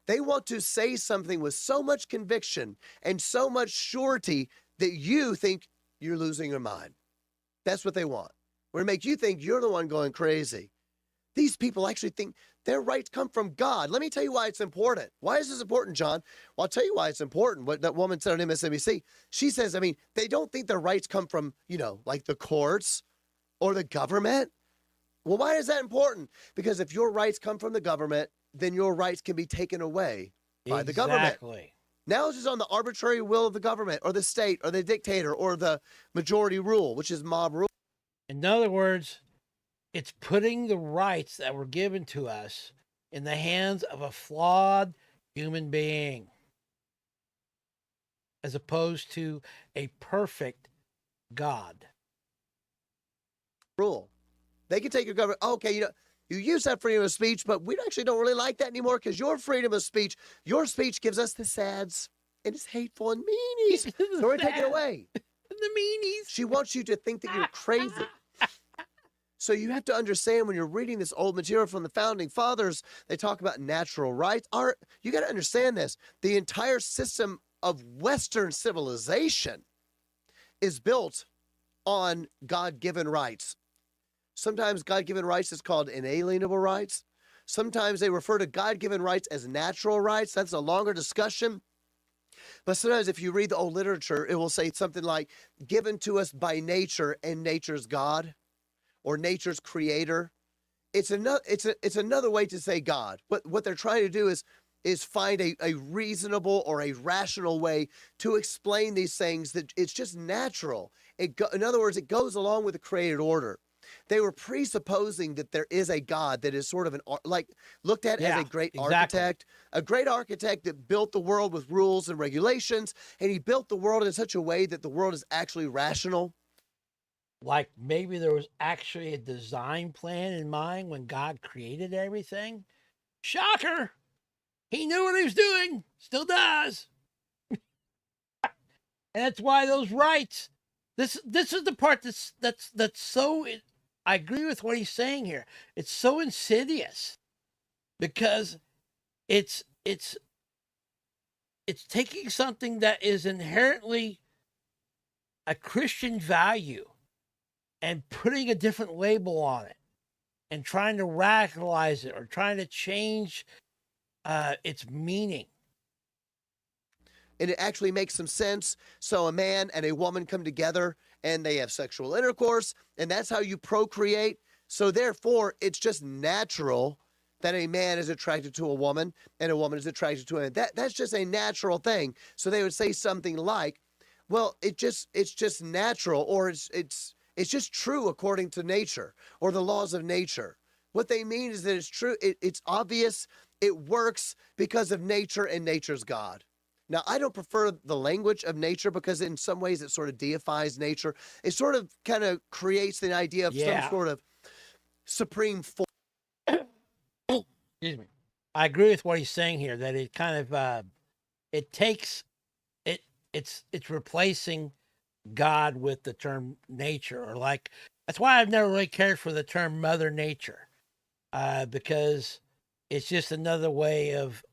They want to say something with so much conviction and so much surety that you think you're losing your mind. That's what they want. We're going to make you think you're the one going crazy. These people actually think their rights come from God. Let me tell you why it's important. Why is this important, John? Well, I'll tell you why it's important. What that woman said on MSNBC, she says, I mean, they don't think their rights come from, like the courts or the government. Well, why is that important? Because if your rights come from the government, then your rights can be taken away by the government. Exactly. Now it's just on the arbitrary will of the government or the state or the dictator or the majority rule, which is mob rule. In other words, it's putting the rights that were given to us in the hands of a flawed human being as opposed to a perfect God. Rule. They can take your government. Okay, you use that freedom of speech, but we actually don't really like that anymore because your freedom of speech, your speech gives us the sads and it's hateful and meanies. So we're going to take it away. The meanies. She wants you to think that you're crazy. So you have to understand when you're reading this old material from the founding fathers, they talk about natural rights. You got to understand this. The entire system of Western civilization is built on God-given rights. Sometimes God-given rights is called inalienable rights. Sometimes they refer to God-given rights as natural rights. That's a longer discussion. But sometimes if you read the old literature, it will say something like, given to us by nature and nature's God, or nature's creator. It's another way to say God. But what they're trying to do is find a reasonable or a rational way to explain these things that it's just natural. In other words, it goes along with the created order. They were presupposing that there is a God that is sort of looked at as a great architect, a great architect that built the world with rules and regulations, and he built the world in such a way that the world is actually rational. Like maybe there was actually a design plan in mind when God created everything. Shocker! He knew what he was doing, still does. And that's why those rights. This is the part that's so. I agree with what he's saying here. It's so insidious because it's taking something that is inherently a Christian value and putting a different label on it and trying to radicalize it or trying to change its meaning. And it actually makes some sense. So a man and a woman come together and they have sexual intercourse, and that's how you procreate. So therefore, it's just natural that a man is attracted to a woman and a woman is attracted to a man. That's just a natural thing. So they would say something like, well, it's just natural, or it's just true according to nature or the laws of nature. What they mean is that it's true. It's obvious. It works because of nature and nature's God. Now, I don't prefer the language of nature because in some ways it sort of deifies nature. It sort of kind of creates the idea of some sort of supreme force. Excuse me. I agree with what he's saying here, that it kind of, it's replacing God with the term nature, or like, that's why I've never really cared for the term Mother Nature, because it's just another way of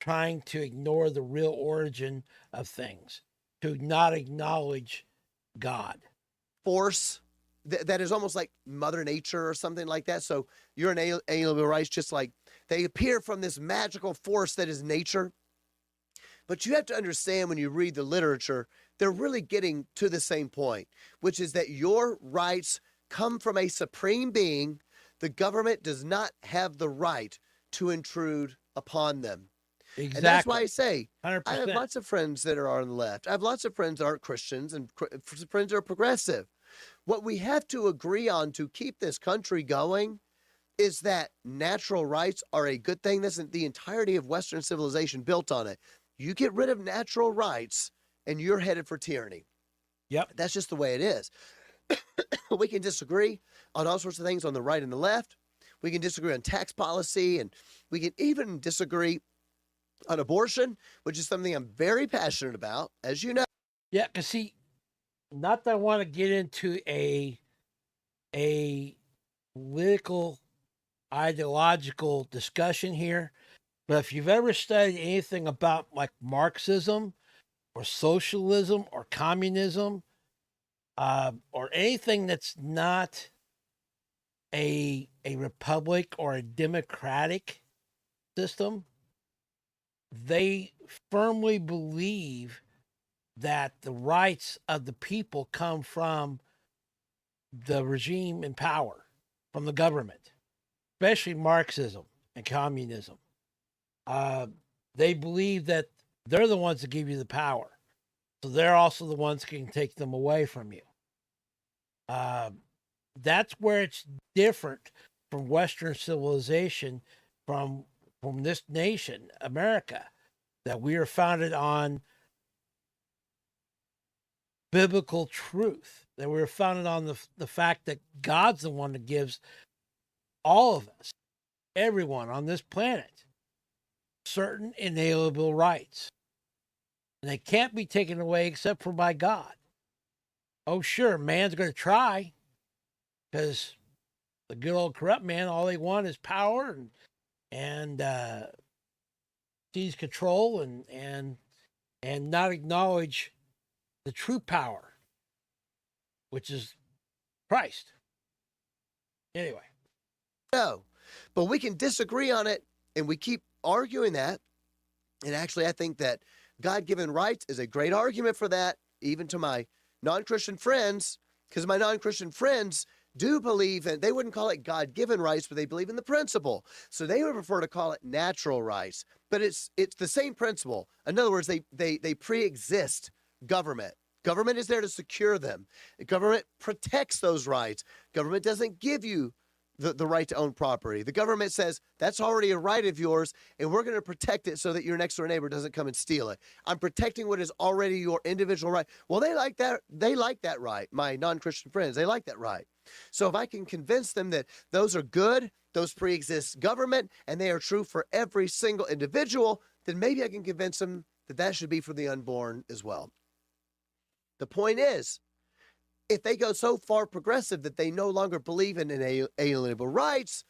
trying to ignore the real origin of things, to not acknowledge God. Force that is almost like Mother Nature or something like that. So you're an inalienable rights, just like they appear from this magical force that is nature. But you have to understand when you read the literature, they're really getting to the same point, which is that your rights come from a supreme being. The government does not have the right to intrude upon them. Exactly. And that's why I say, 100%. I have lots of friends that are on the left. I have lots of friends that aren't Christians and friends that are progressive. What we have to agree on to keep this country going is that natural rights are a good thing. This is the entirety of Western civilization built on it. You get rid of natural rights and you're headed for tyranny. Yep. That's just the way it is. We can disagree on all sorts of things on the right and the left. We can disagree on tax policy, and we can even disagree on abortion, which is something I'm very passionate about, as you know. Yeah, because see, not that I want to get into a political, ideological discussion here, but if you've ever studied anything about like Marxism or socialism or communism, or anything that's not a republic or a democratic system, they firmly believe that the rights of the people come from the regime in power, from the government, especially Marxism and communism. They believe that they're the ones that give you the power. So they're also the ones that can take them away from you. That's where it's different from Western civilization, from this nation, America, that we are founded on biblical truth, that we're founded on the fact that God's the one that gives all of us, everyone on this planet, certain inalienable rights. And they can't be taken away except for by God. Oh, sure, man's going to try, because the good old corrupt man, all they want is power and seize control and not acknowledge the true power, which is Christ. Anyway. No, but we can disagree on it, and we keep arguing that. And actually, I think that God-given rights is a great argument for that, even to my non-Christian friends, because my non-Christian friends do believe in, they wouldn't call it God-given rights, but they believe in the principle. So they would prefer to call it natural rights, but it's the same principle. In other words, they pre-exist government. Government is there to secure them. Government protects those rights. Government doesn't give you the right to own property. The government says that's already a right of yours, and we're going to protect it so that your next door neighbor doesn't come and steal it. I'm protecting what is already your individual right. Well, they like that. They like that right. My non-Christian friends, they like that right. So if I can convince them that those are good, those pre-exist government, and they are true for every single individual, then maybe I can convince them that that should be for the unborn as well. The point is, if they go so far progressive that they no longer believe in inalienable rights,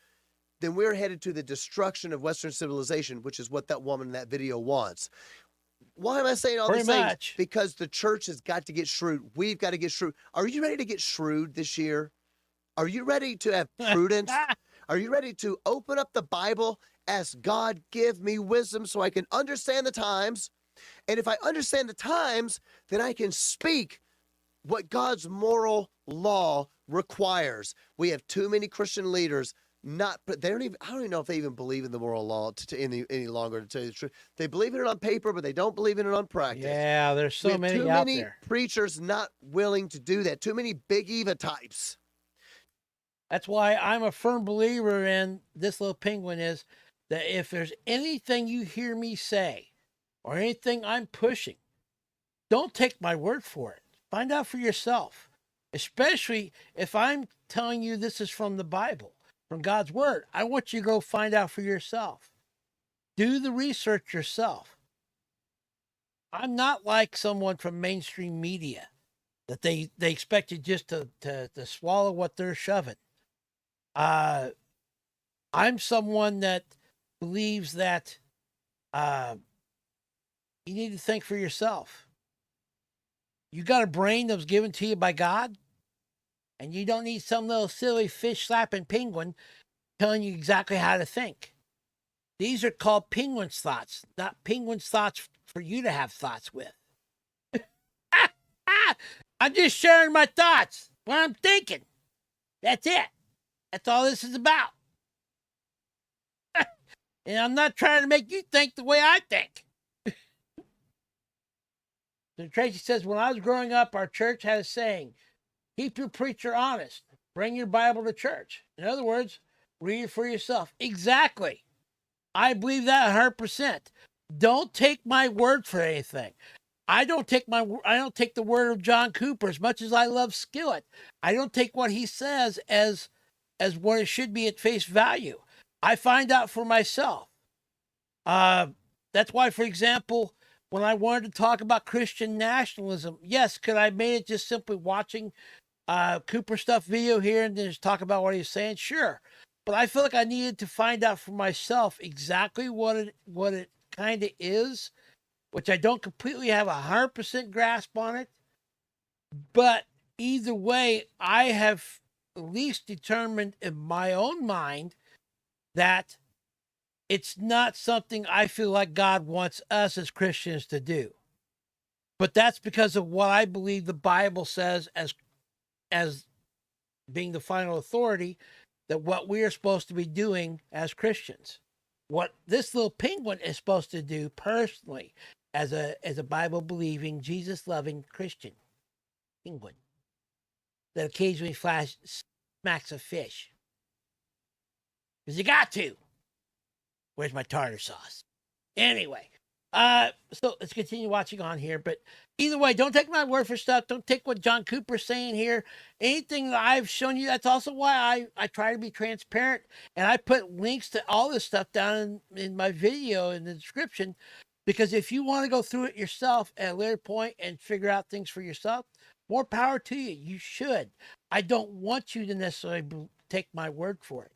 then we're headed to the destruction of Western civilization, which is what that woman in that video wants. Why am I saying all these things? Because the church has got to get shrewd. We've got to get shrewd. Are you ready to get shrewd this year? Are you ready to have prudence? Are you ready to open up the Bible, ask God, give me wisdom so I can understand the times? And if I understand the times, then I can speak what God's moral law requires. We have too many Christian leaders they don't even, I don't even know if they even believe in the moral law any longer, to tell you the truth. They believe in it on paper, but they don't believe in it on practice. Yeah, there's so many out there. Too many preachers not willing to do that. Too many Big Eva types. That's why I'm a firm believer in this little penguin is that if there's anything you hear me say or anything I'm pushing, don't take my word for it. Find out for yourself, especially if I'm telling you this is from the Bible, from God's word. I want you to go find out for yourself. Do the research yourself. I'm not like someone from mainstream media that they expect you just to swallow what they're shoving. I'm someone that believes that you need to think for yourself. You got a brain that was given to you by God, and you don't need some little silly fish-slapping penguin telling you exactly how to think. These are called penguin's thoughts, not penguin's thoughts for you to have thoughts with. I'm just sharing my thoughts, what I'm thinking. That's it. That's all this is about. And I'm not trying to make you think the way I think. So Tracy says, when I was growing up, our church had a saying, keep your preacher honest. Bring your Bible to church. In other words, read it for yourself. Exactly. I believe that 100%. Don't take my word for anything. I don't take the word of John Cooper as much as I love Skillet. I don't take what he says as what it should be at face value. I find out for myself. That's why, for example, when I wanted to talk about Christian nationalism, yes, could I made it just simply watching Cooper stuff video here and then just talk about what he's saying? Sure. But I feel like I needed to find out for myself exactly what it kind of is, which I don't completely have 100% grasp on it. But either way, I have at least determined in my own mind that it's not something I feel like God wants us as Christians to do. But that's because of what I believe the Bible says as being the final authority, that what we are supposed to be doing as Christians. What this little penguin is supposed to do personally as a Bible-believing, Jesus-loving Christian penguin that occasionally smacks a fish. Because you got to. Where's my tartar sauce? Anyway, So let's continue watching on here. But either way, don't take my word for stuff. Don't take what John Cooper's saying here. Anything that I've shown you, that's also why I try to be transparent. And I put links to all this stuff down in my video in the description. Because if you want to go through it yourself at a later point and figure out things for yourself, more power to you. You should. I don't want you to necessarily take my word for it.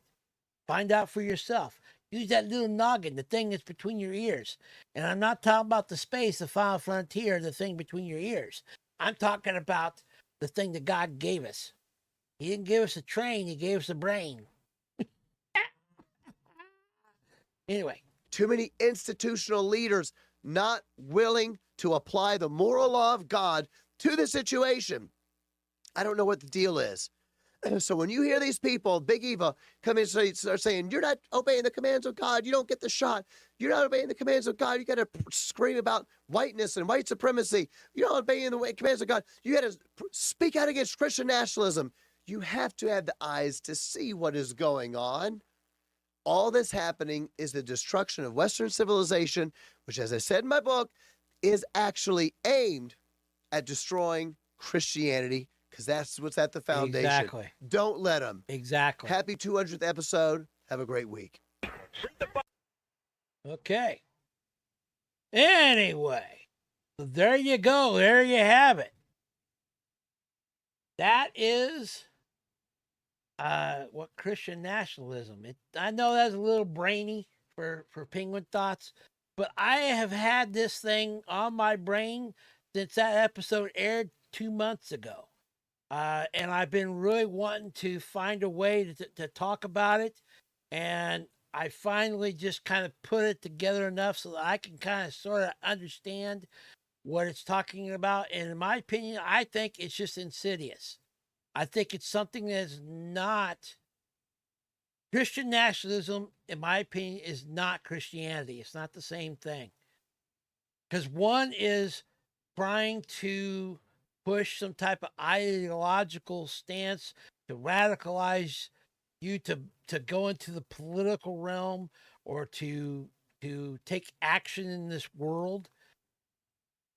Find out for yourself. Use that little noggin, the thing that's between your ears. And I'm not talking about the space, the final frontier, the thing between your ears. I'm talking about the thing that God gave us. He didn't give us a train, he gave us a brain. Anyway. Too many institutional leaders not willing to apply the moral law of God to the situation. I don't know what the deal is. So when you hear these people, Big Eva, come in and start saying, you're not obeying the commands of God, you don't get the shot, you're not obeying the commands of God, you got to scream about whiteness and white supremacy, you're not obeying the commands of God, you got to speak out against Christian nationalism. You have to have the eyes to see what is going on. All this happening is the destruction of Western civilization, which, as I said in my book, is actually aimed at destroying Christianity, because that's what's at the foundation. Exactly. Don't let them. Exactly. Happy 200th episode. Have a great week. Okay. Anyway, there you go. There you have it. That is what Christian nationalism. I know that's a little brainy for Penguin Thoughts, but I have had this thing on my brain since that episode aired 2 months ago. And I've been really wanting to find a way to talk about it. And I finally just kind of put it together enough so that I can kind of sort of understand what it's talking about. And in my opinion, I think it's just insidious. I think it's something that's not Christian nationalism, in my opinion, is not Christianity. It's not the same thing. Because one is trying to push some type of ideological stance to radicalize you to go into the political realm or to take action in this world.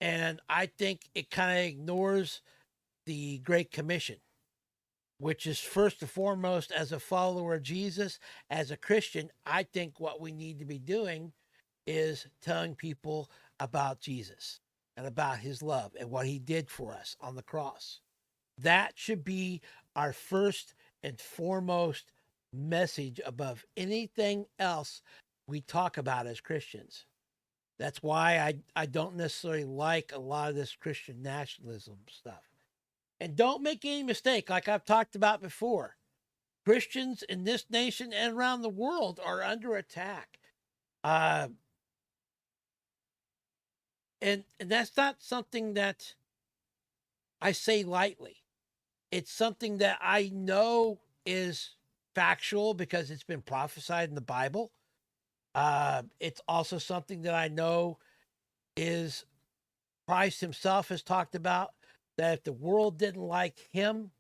And I think it kind of ignores the Great Commission, which is first and foremost, as a follower of Jesus, as a Christian, I think what we need to be doing is telling people about Jesus and about his love and what he did for us on the cross. That should be our first and foremost message above anything else we talk about as Christians. That's why I don't necessarily like a lot of this Christian nationalism stuff. And don't make any mistake, like I've talked about before. Christians in this nation and around the world are under attack. And that's not something that I say lightly. It's something that I know is factual because it's been prophesied in the Bible. It's also something that I know is Christ himself has talked about, that if the world didn't like him,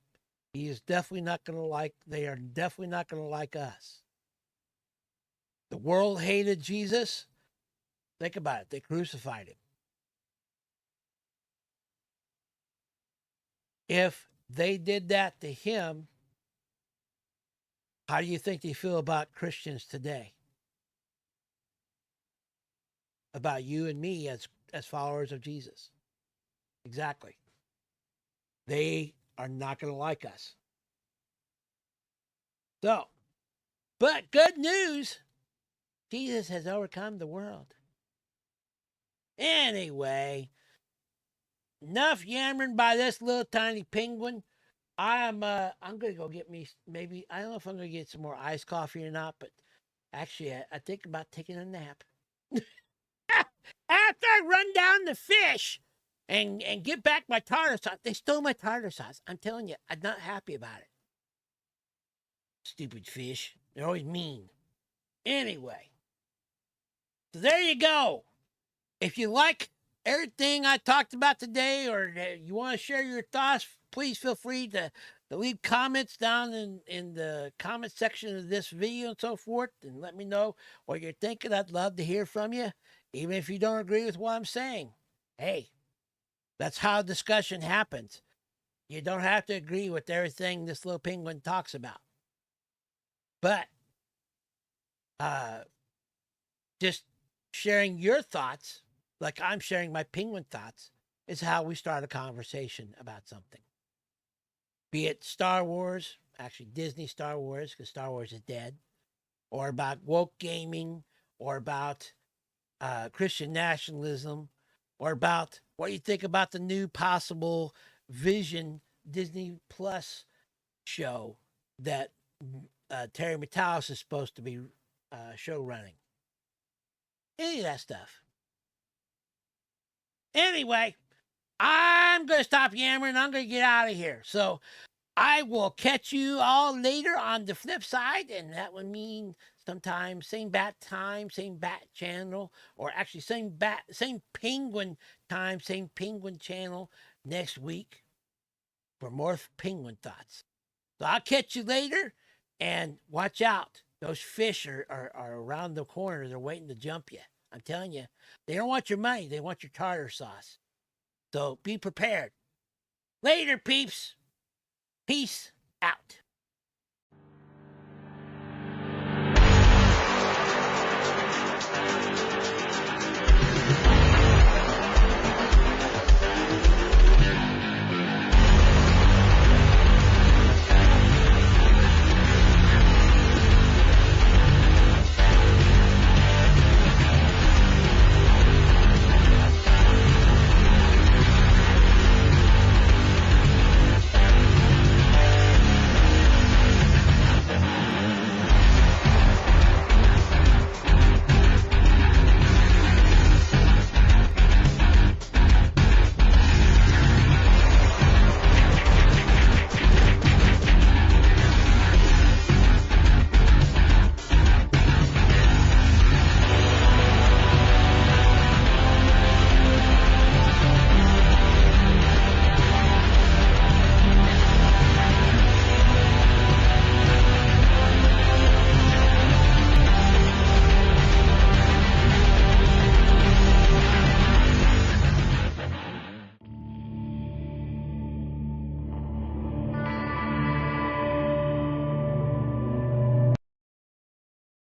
they are definitely not going to like us. The world hated Jesus. Think about it. They crucified him. If they did that to him, how do you think they feel about Christians today? About you and me as followers of Jesus? Exactly. They are not going to like us. So, but good news, Jesus has overcome the world. Anyway, enough yammering by this little tiny penguin. I'm going to go get me, maybe, I don't know if I'm going to get some more iced coffee or not, but actually I think about taking a nap. After I run down the fish and get back my tartar sauce. They stole my tartar sauce. I'm telling you, I'm not happy about it. Stupid fish. They're always mean. Anyway, so there you go. If you like everything I talked about today, or you want to share your thoughts, please feel free to leave comments down in the comment section of this video and so forth, and let me know what you're thinking. I'd love to hear from you. Even if you don't agree with what I'm saying. Hey, that's how discussion happens. You don't have to agree with everything this little penguin talks about. But just sharing your thoughts, like I'm sharing my penguin thoughts, is how we start a conversation about something. Be it Star Wars, actually Disney Star Wars, because Star Wars is dead, or about woke gaming, or about Christian nationalism, or about what you think about the new possible Vision Disney Plus show that Terry Matalas is supposed to be show running. Any of that stuff. Anyway, I'm going to stop yammering. I'm going to get out of here. So I will catch you all later on the flip side, and that would mean sometime same bat time, same bat channel, or actually same penguin time, same penguin channel next week for more penguin thoughts. So I'll catch you later, and watch out. Those fish are around the corner. They're waiting to jump you. I'm telling you, they don't want your money. They want your tartar sauce. So be prepared. Later, peeps. Peace out.